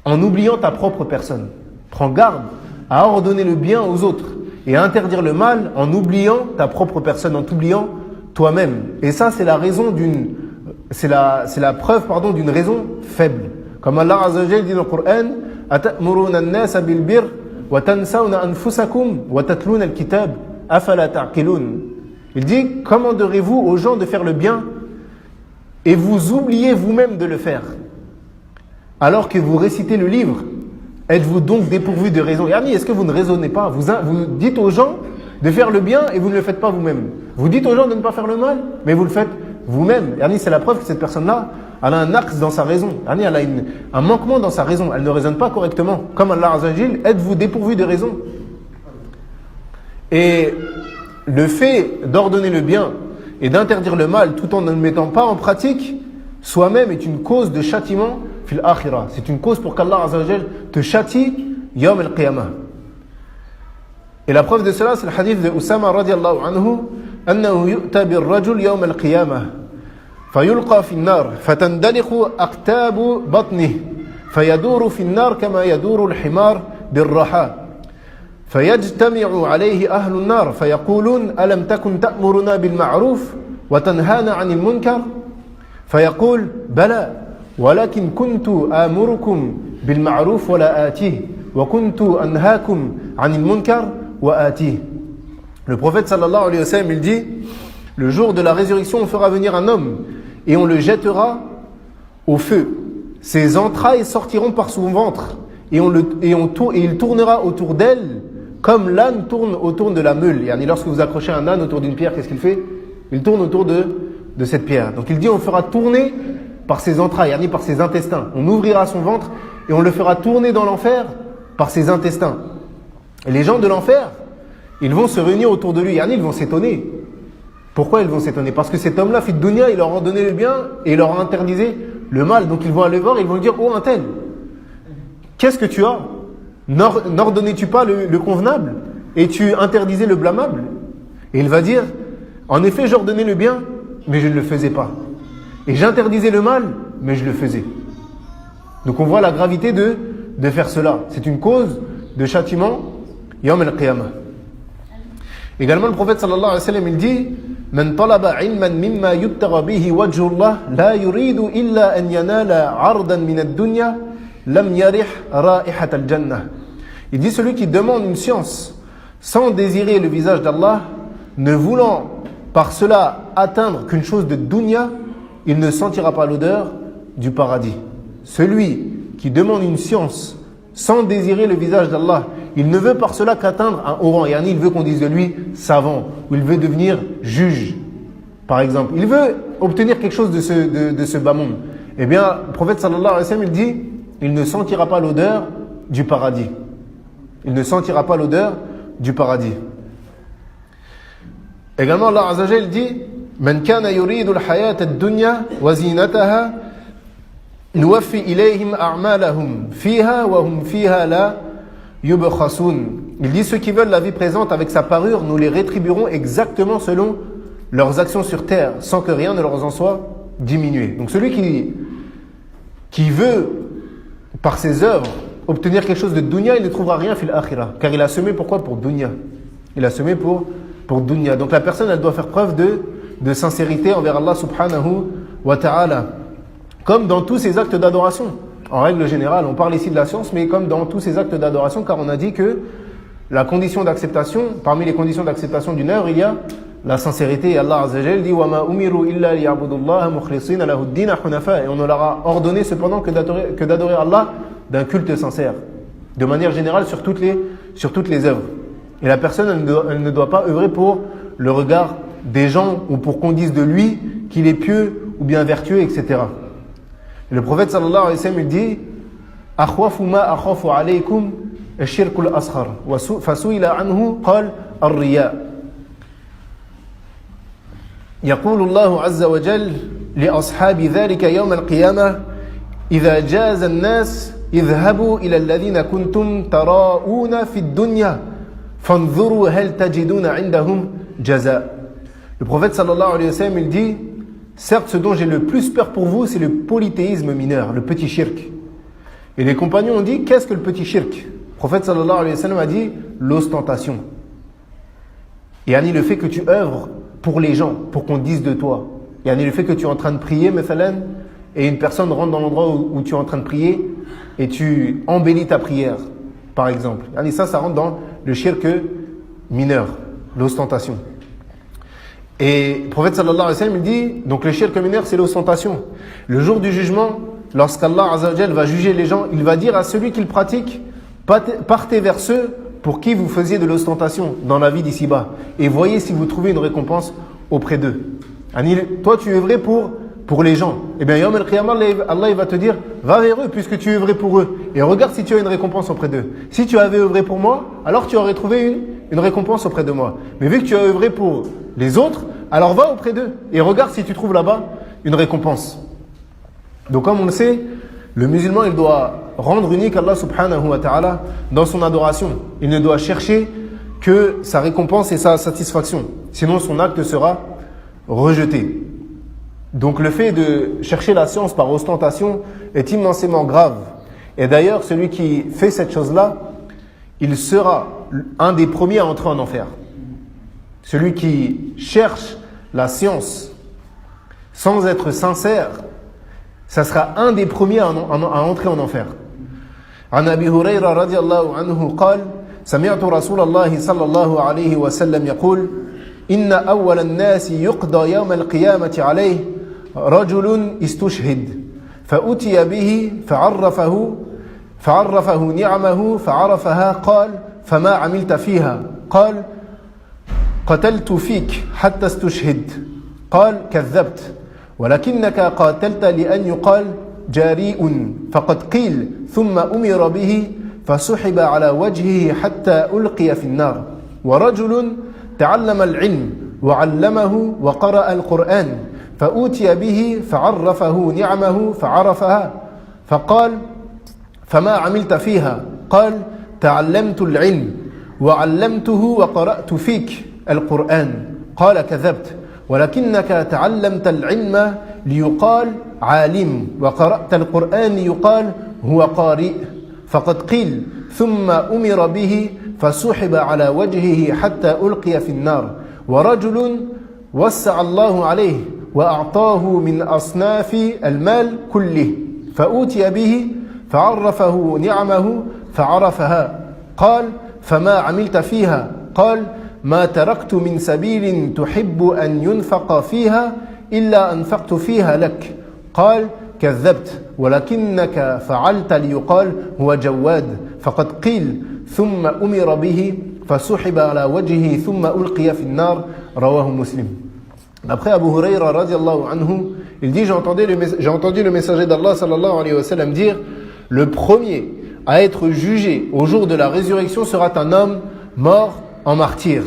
en oubliant ta propre personne. Prends garde à ordonner le bien aux autres et à interdire le mal en oubliant ta propre personne, en t'oubliant toi-même. Et ça, c'est la preuve d'une raison faible. Comme Allah Azza wa Jalla dit dans le Coran, أَتَأْمُرُونَ النَّاسَ بِالْبِرِّ وَتَنْسَوْنَ أَنفُسَكُمْ وَتَتْلُونَ الْكِتَابَ أَفَلَا تَعْقِلُونَ. Il dit, commanderez-vous aux gens de faire le bien et vous oubliez vous-même de le faire. Alors que vous récitez le livre, êtes-vous donc dépourvu de raison? Yani, est-ce que vous ne raisonnez pas? Vous dites aux gens de faire le bien et vous ne le faites pas vous-même. Vous dites aux gens de ne pas faire le mal, mais vous le faites vous-même. Yani, c'est la preuve que cette personne-là, elle a un axe dans sa raison. Yani, elle a un manquement dans sa raison. Elle ne raisonne pas correctement. Comme Allah Azza wa Jal, êtes-vous dépourvu de raison? Et le fait d'ordonner le bien et d'interdire le mal tout en ne le mettant pas en pratique, soi-même est une cause de châtiment fil akhirah. C'est une cause pour qu'Allah Azza wa Jal te châtie Yawm al-Qiyamah. Et la preuve de cela, c'est le hadith de Usama radiallahu anhu, أنه يؤتى بالرجل يوم القيامة فيلقى في النار فتندلق أقتاب بطنه فيدور في النار كما يدور الحمار بالرحى فيجتمع عليه أهل النار فيقولون ألم تكن تأمرنا بالمعروف وتنهانا عن المنكر فيقول بلى ولكن كنت آمركم بالمعروف ولا آتيه وكنت أنهاكم عن المنكر وآتيه. Le prophète sallallahu alayhi wa sallam, il dit, le jour de la résurrection, on fera venir un homme et on le jettera au feu. Ses entrailles sortiront par son ventre et il tournera autour d'elle comme l'âne tourne autour de la meule. Yani, lorsque vous accrochez un âne autour d'une pierre, qu'est-ce qu'il fait? Il tourne autour de cette pierre. Donc il dit, on fera tourner par ses entrailles, yani par ses intestins. On ouvrira son ventre et on le fera tourner dans l'enfer par ses intestins. Et les gens de l'enfer, ils vont se réunir autour de lui, yani ils vont s'étonner. Pourquoi ils vont s'étonner? Parce que cet homme-là, fit dunya, il leur a donné le bien et il leur a interdisé le mal. Donc ils vont aller voir et ils vont dire, oh un tel, qu'est-ce que tu as? N'ordonnais-tu pas le convenable et tu interdisais le blâmable? Et il va dire, en effet, j'ordonnais le bien, mais je ne le faisais pas. Et j'interdisais le mal, mais je le faisais. Donc on voit la gravité de faire cela. C'est une cause de châtiment, Yawm al-Qiyamah. Également, le prophète sallallahu alayhi wa sallam, il dit, Man talaba ilman mimma yubtagha bihi wajhullah, la yuridu illa an yanala ardan min ad-dunya, lam yarih ra'ihat al-jannah. Il dit, celui qui demande une science sans désirer le visage d'Allah, ne voulant par cela atteindre qu'une chose de dunya, il ne sentira pas l'odeur du paradis. Celui qui demande une science sans désirer le visage d'Allah, il ne veut par cela qu'atteindre un haut rang. Il veut qu'on dise de lui savant, ou il veut devenir juge, par exemple. Il veut obtenir quelque chose de ce bas monde. Eh bien, le prophète sallallahu alayhi wa sallam, il dit, il ne sentira pas l'odeur du paradis. Il ne sentira pas l'odeur du paradis. Également, Allah Azza wa Jalla dit, Man kana yuridu al-hayata ad-dunya wa zinataha nuwaffi ilayhim a'malahum fiha wa hum fiha la yubkhasun. Il dit, ceux qui veulent la vie présente avec sa parure, nous les rétribuerons exactement selon leurs actions sur terre, sans que rien ne leur en soit diminué. Donc celui qui veut, par ses œuvres, obtenir quelque chose de dunya, il ne trouvera rien fil akhirah. Car il a semé pourquoi? Pour dunya. Il a semé pour dunya. Donc la personne, elle doit faire preuve de sincérité envers Allah subhanahu wa ta'ala. Comme dans tous ses actes d'adoration. En règle générale, on parle ici de la science, mais comme dans tous ces actes d'adoration, car on a dit que la condition d'acceptation, parmi les conditions d'acceptation d'une œuvre, il y a la sincérité. Et Allah Azza wa Jalla dit وَمَا أُمِرُوا إِلَّا لِيَعْبُدُوا اللَّهَ مُخْلِصِينَ لَهُ الدِّينَ حُنَفَاءَ. Et on leur a ordonné cependant que d'adorer Allah d'un culte sincère, de manière générale sur toutes les œuvres. Et la personne, elle ne doit pas œuvrer pour le regard des gens ou pour qu'on dise de lui qu'il est pieux ou bien vertueux, etc. Et le prophète sallallahu alayhi wa sallam, il dit أخوف ما أخاف عليكم الشرك الأصغر فسئل عنه قال الرياء. يقول الله عز وجل لأصحاب ذلك يوم القيامة إذا جاز الناس اذهبوا إلى الذين كنتم تراءون في الدنيا فانظروا هل تجدون عندهم جزاء. Le prophète sallallahu alayhi wa sallam, il dit, certes, ce dont j'ai le plus peur pour vous, c'est le polythéisme mineur, le petit shirk. Et les compagnons ont dit, qu'est-ce que le petit shirk? Le prophète sallallahu alayhi wa sallam a dit, l'ostentation. Et yani le fait que tu œuvres pour les gens, pour qu'on dise de toi. Yani le fait que tu es en train de prier, mathalan, et une personne rentre dans l'endroit où tu es en train de prier, et tu embellis ta prière, par exemple. Yani ça rentre dans le shirk mineur, l'ostentation. Et le prophète sallallahu alayhi wa sallam, il dit, donc le shirk mineur, c'est l'ostentation. Le jour du jugement, lorsqu'Allah Azza wa Jalla va juger les gens, il va dire à celui qui le pratique, partez vers ceux pour qui vous faisiez de l'ostentation dans la vie d'ici-bas, et voyez si vous trouvez une récompense auprès d'eux. Toi, tu œuvrais pour les gens. Eh bien, Yawm al-Qiyamah, Allah il va te dire, va vers eux puisque tu œuvrais pour eux, et regarde si tu as une récompense auprès d'eux. Si tu avais œuvré pour moi, alors tu aurais trouvé une récompense auprès de moi. Mais vu que tu as œuvré pour les autres, alors va auprès d'eux et regarde si tu trouves là-bas une récompense. Donc comme on le sait, le musulman, il doit rendre unique Allah subhanahu wa ta'ala dans son adoration. Il ne doit chercher que sa récompense et sa satisfaction. Sinon son acte sera rejeté. Donc le fait de chercher la science par ostentation est immensément grave. Et d'ailleurs, celui qui fait cette chose-là, il sera un des premiers à entrer en enfer. Celui qui cherche la science sans être sincère, ça sera un des premiers à entrer en enfer. عن أبي هريرة رضي الله عنه قال سمعت رسول الله صلى الله عليه وسلم يقول إن أول الناس يقضى يوم القيامة عليه رجل استشهد فأتي به فعرفه نعمه فعرفها قال فما عملت فيها قال قتلت فيك حتى استشهد قال كذبت ولكنك قاتلت لأن يقال جاريء فقد قيل ثم أمر به فسحب على وجهه حتى ألقي في النار ورجل تعلم العلم وعلمه وقرأ القرآن فأوتي به فعرفه نعمه فعرفها فقال فما عملت فيها قال تعلمت العلم وعلمته وقرأت فيك القرآن قال كذبت ولكنك تعلمت العلم ليقال عالم وقرأت القرآن ليقال هو قارئ فقد قيل ثم أمر به فسحب على وجهه حتى ألقي في النار ورجل وسع الله عليه وأعطاه من أصناف المال كله فأوتي به فعرفه نعمه فعرفها قال فما عملت فيها قال ما تركت من سبيل تحب أن ينفق فيها إلا أنفقت فيها لك قال كذبت ولكنك فعلت ليقال هو جواد فقد قيل ثم أمر به فسحب على وجهه ثم ألقي في النار رواه مسلم. Après Abu Huraira radiallahu anhu, il dit j'ai entendu le messager d'Allah sallallahu alayhi wa sallam dire le premier à être jugé au jour de la résurrection sera un homme mort en martyr.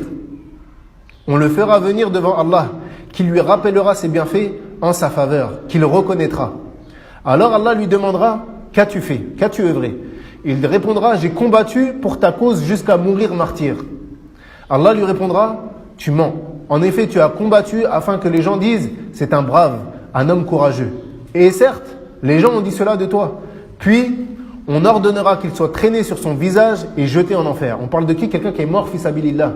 On le fera venir devant Allah qui lui rappellera ses bienfaits en sa faveur, qu'il reconnaîtra. Alors Allah lui demandera qu'as-tu fait, qu'as-tu œuvré? Il répondra j'ai combattu pour ta cause jusqu'à mourir martyr. Allah lui répondra tu mens. En effet, tu as combattu afin que les gens disent c'est un brave, un homme courageux. Et certes, les gens ont dit cela de toi. Puis, on ordonnera qu'il soit traîné sur son visage et jeté en enfer. On parle de qui? Quelqu'un qui est mort fi sabilillah.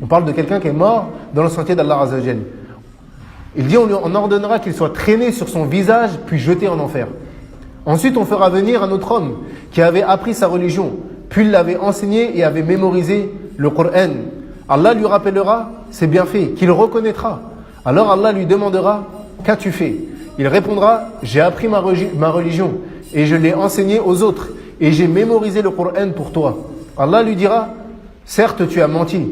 On parle de quelqu'un qui est mort dans le sentier d'Allah Azza wa Jal. Il dit on ordonnera qu'il soit traîné sur son visage puis jeté en enfer. Ensuite, on fera venir un autre homme qui avait appris sa religion, puis il l'avait enseigné et avait mémorisé le Coran. Allah lui rappellera ses bienfaits, qu'il reconnaîtra. Alors Allah lui demandera qu'as-tu fait? Il répondra j'ai appris ma religion et je l'ai enseignée aux autres et j'ai mémorisé le Coran pour toi. Allah lui dira certes tu as menti,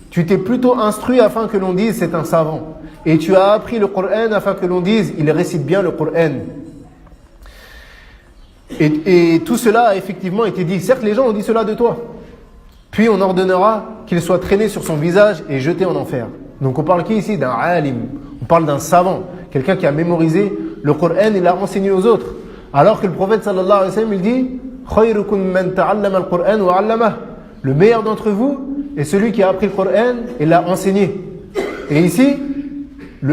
tu t'es plutôt instruit afin que l'on dise c'est un savant et tu as appris le Coran afin que l'on dise il récite bien le Coran. Et tout cela a effectivement été dit. Certes les gens ont dit cela de toi. Puis on ordonnera qu'il soit traîné sur son visage et jeté en enfer. Donc on parle qui ici? D'un alim. On parle d'un savant. Quelqu'un qui a mémorisé le Coran et l'a enseigné aux autres. Alors que le prophète sallallahu alayhi wa sallam il dit khayrukum man ta'allama al-Qur'an wa 'allamah. Le meilleur d'entre vous est celui qui a appris le Coran et l'a enseigné. Et ici,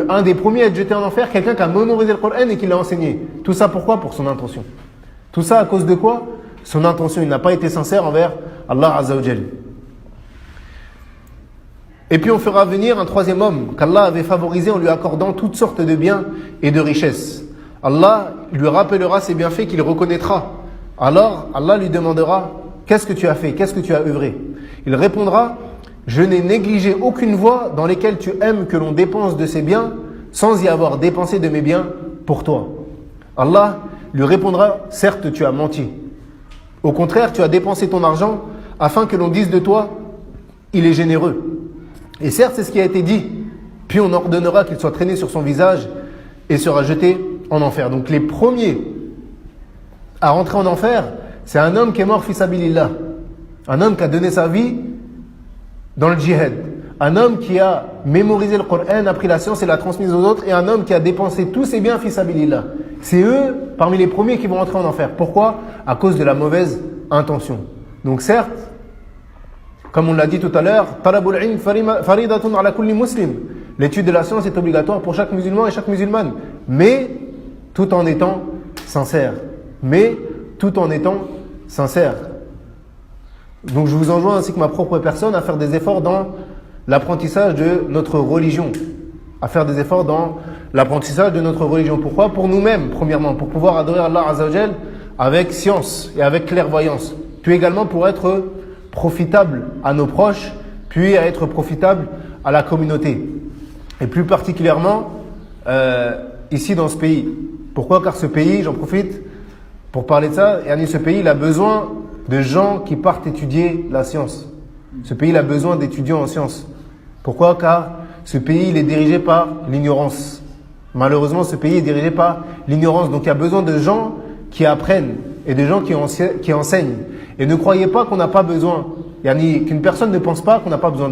un des premiers à être jeté en enfer, quelqu'un qui a mémorisé le Coran et qui l'a enseigné. Tout ça pourquoi? Pour son intention. Tout ça à cause de quoi? Son intention. Il n'a pas été sincère envers Allah Azza wa Jal. Et puis on fera venir un troisième homme qu'Allah avait favorisé en lui accordant toutes sortes de biens et de richesses. Allah lui rappellera ses bienfaits qu'il reconnaîtra. Alors Allah lui demandera qu'est-ce que tu as fait, qu'est-ce que tu as œuvré? Il répondra je n'ai négligé aucune voie dans lesquelles tu aimes que l'on dépense de ces biens sans y avoir dépensé de mes biens pour toi. Allah lui répondra certes tu as menti. Au contraire tu as dépensé ton argent afin que l'on dise de toi il est généreux. Et certes c'est ce qui a été dit. Puis on ordonnera qu'il soit traîné sur son visage et sera jeté en enfer. Donc les premiers à rentrer en enfer, c'est un homme qui est mort fi sabilillah. Un homme qui a donné sa vie dans le djihad. Un homme qui a mémorisé le Coran, a pris la science et l'a transmise aux autres. Et un homme qui a dépensé tous ses biens fi sabilillah. C'est eux, parmi les premiers, qui vont rentrer en enfer. Pourquoi? À cause de la mauvaise intention. Donc certes, comme on l'a dit tout à l'heure, talabul ilm faridatun ala kulli muslim. L'étude de la science est obligatoire pour chaque musulman et chaque musulmane. Mais tout en étant sincère. Donc je vous enjoins ainsi que ma propre personne à faire des efforts dans l'apprentissage de notre religion. Pourquoi? Pour nous-mêmes, premièrement, pour pouvoir adorer Allah Azza wa Jal avec science et avec clairvoyance. Puis également pour être profitable à nos proches, puis à être profitable à la communauté. Et plus particulièrement ici dans ce pays. Pourquoi? Car ce pays, j'en profite pour parler de ça, ce pays il a besoin de gens qui partent étudier la science. Ce pays il a besoin d'étudiants en sciences. Pourquoi? Car ce pays il est dirigé par l'ignorance. Malheureusement ce pays est dirigé par l'ignorance. Donc il y a besoin de gens qui apprennent et de gens qui enseignent. Et ne croyez pas qu'on n'a pas besoin, qu'une personne ne pense pas qu'on n'a pas besoin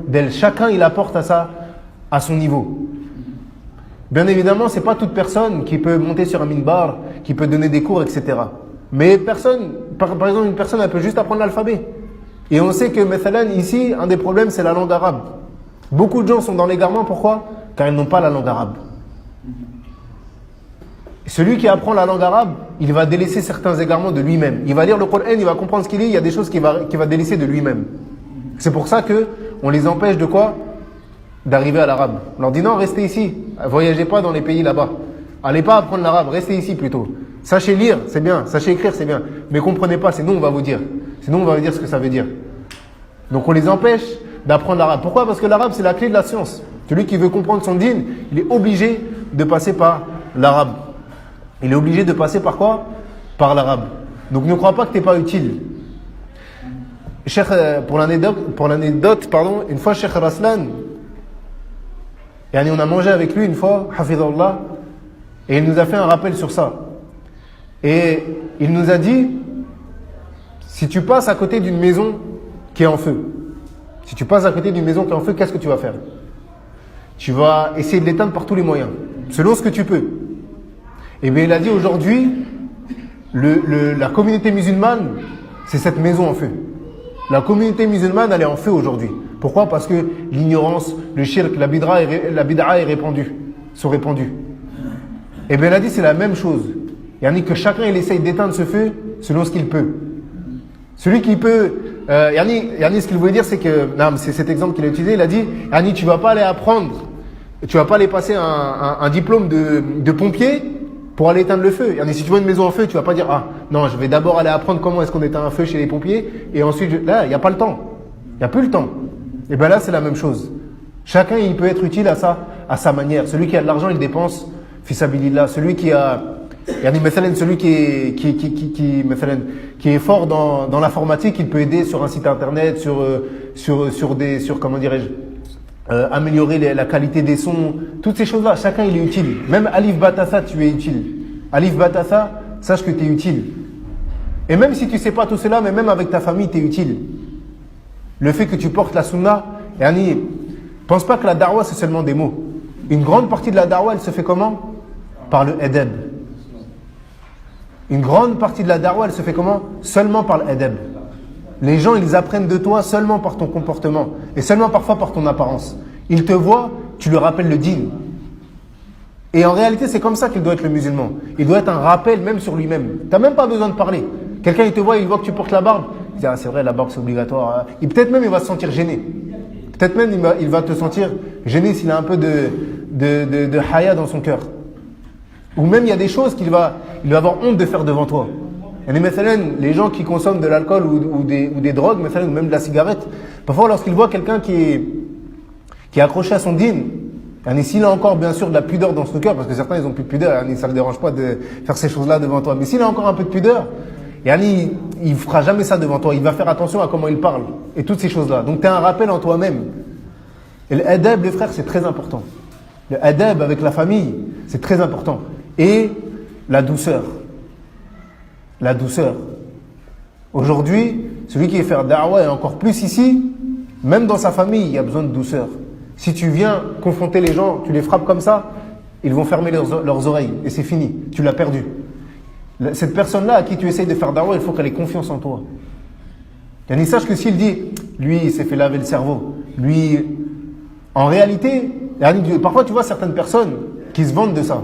d'elle. Chacun il apporte à son niveau. Bien évidemment, c'est pas toute personne qui peut monter sur un minbar, qui peut donner des cours, etc. Mais par exemple, une personne elle peut juste apprendre l'alphabet. Et on sait que, mathalan, ici, un des problèmes, c'est la langue arabe. Beaucoup de gens sont dans l'égarement, pourquoi? Car ils n'ont pas la langue arabe. Celui qui apprend la langue arabe, il va délaisser certains égarements de lui-même. Il va lire le Coran, il va comprendre ce qu'il lit, il y a des choses qu'il va délaisser de lui-même. C'est pour ça que on les empêche de quoi? D'arriver à l'arabe. On leur dit non, restez ici. Voyagez pas dans les pays là-bas. Allez pas apprendre l'arabe, restez ici plutôt. Sachez lire, c'est bien. Sachez écrire, c'est bien. Mais comprenez pas, c'est nous, on va vous dire. C'est nous, on va vous dire ce que ça veut dire. Donc on les empêche d'apprendre l'arabe. Pourquoi? Parce que l'arabe, c'est la clé de la science. Celui qui veut comprendre son dîn, il est obligé de passer par l'arabe. Il est obligé de passer par quoi? Par l'arabe. Donc ne crois pas que tu n'es pas utile. Cheikh, pour l'anecdote, une fois Cheikh Raslan, on a mangé avec lui une fois, hafidhullah, et il nous a fait un rappel sur ça. Et il nous a dit, si tu passes à côté d'une maison qui est en feu, qu'est-ce que tu vas faire? Tu vas essayer de l'éteindre par tous les moyens, selon ce que tu peux. Et bien il a dit aujourd'hui, la communauté musulmane, c'est cette maison en feu. La communauté musulmane, elle est en feu aujourd'hui. Pourquoi? Parce que l'ignorance, le shirk, la bid'a sont répandus. Et bien il a dit c'est la même chose. Que chacun il essaye d'éteindre ce feu selon ce qu'il peut. Celui qui peut, ce qu'il voulait dire c'est que, c'est cet exemple qu'il a utilisé, il a dit, tu vas pas aller apprendre, tu vas pas aller passer un diplôme de pompier pour aller éteindre le feu. Si tu vois une maison en feu, tu vas pas dire, non, je vais d'abord aller apprendre comment est-ce qu'on éteint un feu chez les pompiers, et ensuite, là, il n'y a pas le temps. Il n'y a plus le temps. Et bien là, c'est la même chose. Chacun, il peut être utile à sa manière. Celui qui a de l'argent, il dépense, fisabilillah. Celui qui a, celui qui est fort dans l'informatique, il peut aider sur un site internet, comment dirais-je, améliorer la qualité des sons, toutes ces choses-là, chacun il est utile. Même Alif Batassa, tu es utile. Alif Batassa, sache que tu es utile. Et même si tu sais pas tout cela, mais même avec ta famille, tu es utile. Le fait que tu portes la sunna, pense pas que la da'wa c'est seulement des mots. Une grande partie de la da'wa, elle se fait comment? Par le adab. Une grande partie de la da'wa, elle se fait comment? Seulement par le adab. Les gens, ils apprennent de toi seulement par ton comportement et seulement parfois par ton apparence. Ils te voient, tu leur rappelles le dîn. Et en réalité, c'est comme ça qu'il doit être le musulman. Il doit être un rappel même sur lui-même. Tu n'as même pas besoin de parler. Quelqu'un, il te voit, il voit que tu portes la barbe. Il dit, c'est vrai, la barbe, c'est obligatoire. Et peut-être même, il va se sentir gêné. Peut-être même, il va te sentir gêné s'il a un peu de haya dans son cœur. Ou même, il y a des choses il va avoir honte de faire devant toi. Les gens qui consomment de l'alcool ou des drogues, ou même de la cigarette, parfois lorsqu'ils voient quelqu'un qui est accroché à son dîn, s'il a encore bien sûr de la pudeur dans son cœur, parce que certains ils ont plus de pudeur, ça ne le dérange pas de faire ces choses-là devant toi, mais s'il a encore un peu de pudeur, il fera jamais ça devant toi, il va faire attention à comment il parle, et toutes ces choses-là. Donc tu as un rappel en toi-même. Et le adab, les frères, c'est très important. Le adab avec la famille, c'est très important. Et la douceur. La douceur. Aujourd'hui, celui qui veut faire da'wa et encore plus ici, même dans sa famille, il y a besoin de douceur. Si tu viens confronter les gens, tu les frappes comme ça, ils vont fermer leurs oreilles et c'est fini, tu l'as perdu. Cette personne-là à qui tu essayes de faire da'wa, il faut qu'elle ait confiance en toi. Il sache que s'il dit, lui, il s'est fait laver le cerveau, lui, en réalité, parfois tu vois certaines personnes qui se vantent de ça.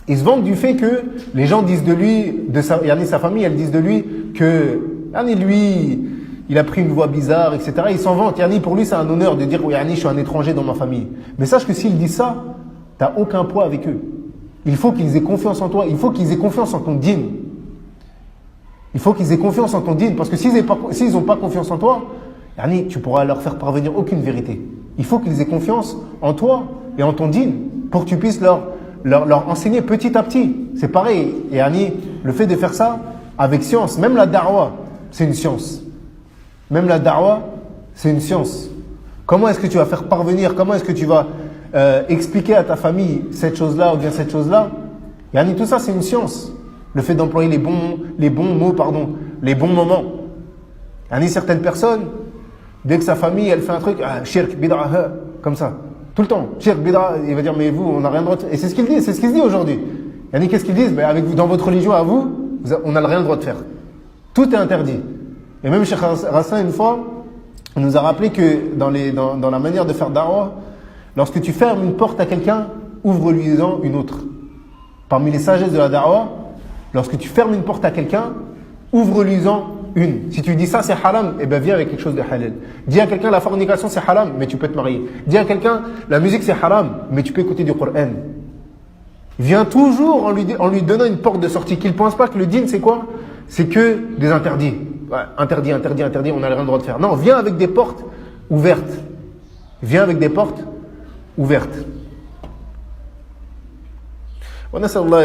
Ils se vantent du fait que les gens disent de lui, sa famille, elle disent de lui que, lui, il a pris une voix bizarre, etc. Ils s'en vantent. Pour lui, c'est un honneur de dire, je suis un étranger dans ma famille. Mais sache que s'ils disent ça, t'as aucun poids avec eux. Il faut qu'ils aient confiance en toi. Il faut qu'ils aient confiance en ton dîn. Il faut qu'ils aient confiance en ton dîn. Parce que s'ils n'ont pas confiance en toi, tu pourras leur faire parvenir aucune vérité. Il faut qu'ils aient confiance en toi et en ton dîn pour que tu puisses leur enseigner petit à petit. C'est pareil. Et le fait de faire ça avec science, même la da'wa, c'est une science. Même la da'wa, c'est une science. Comment est-ce que tu vas faire parvenir, comment est-ce que tu vas expliquer à ta famille cette chose-là ou bien cette chose-là? Tout ça, c'est une science. Le fait d'employer les bons mots, les bons moments. Certaines personnes, dès que sa famille, elle fait un truc, shirk, bid'a, comme ça. Tout le temps. Shirk, bid'a, il va dire, mais vous, on n'a rien le droit de faire. Et c'est ce qu'il dit, c'est ce qu'il se dit aujourd'hui. Qu'est-ce qu'ils disent? Avec vous, dans votre religion à vous, on n'a rien le droit de faire. Tout est interdit. Et même Cheikh Rassan, une fois, il nous a rappelé que dans la manière de faire da'wah, lorsque tu fermes une porte à quelqu'un, ouvre-lui-en une autre. Parmi les sagesses de la da'wah, lorsque tu fermes une porte à quelqu'un, ouvre-lui-en une. Si tu dis ça c'est haram, eh bien viens avec quelque chose de halal. Dis à quelqu'un la fornication c'est haram, mais tu peux te marier. Dis à quelqu'un la musique c'est haram, mais tu peux écouter du Coran. Viens toujours en lui donnant une porte de sortie. Qu'il ne pense pas que le dîn c'est quoi? C'est que des interdits. Ouais, interdit, on n'a rien le droit de faire. Non, viens avec des portes ouvertes. Viens avec des portes ouvertes. ونسأل الله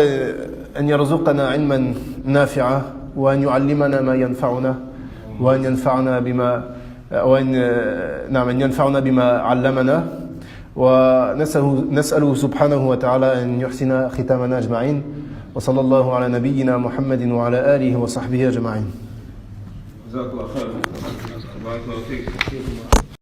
أن يرزقنا علما نافعا وأن يعلمنا ما ينفعنا وأن ينفعنا بما علمنا ونسأله سبحانه وتعالى أن يحسن ختامنا أجمعين وصلى الله على نبينا محمد وعلى آله وصحبه أجمعين. جزاك الله خير. بارك الله فيك.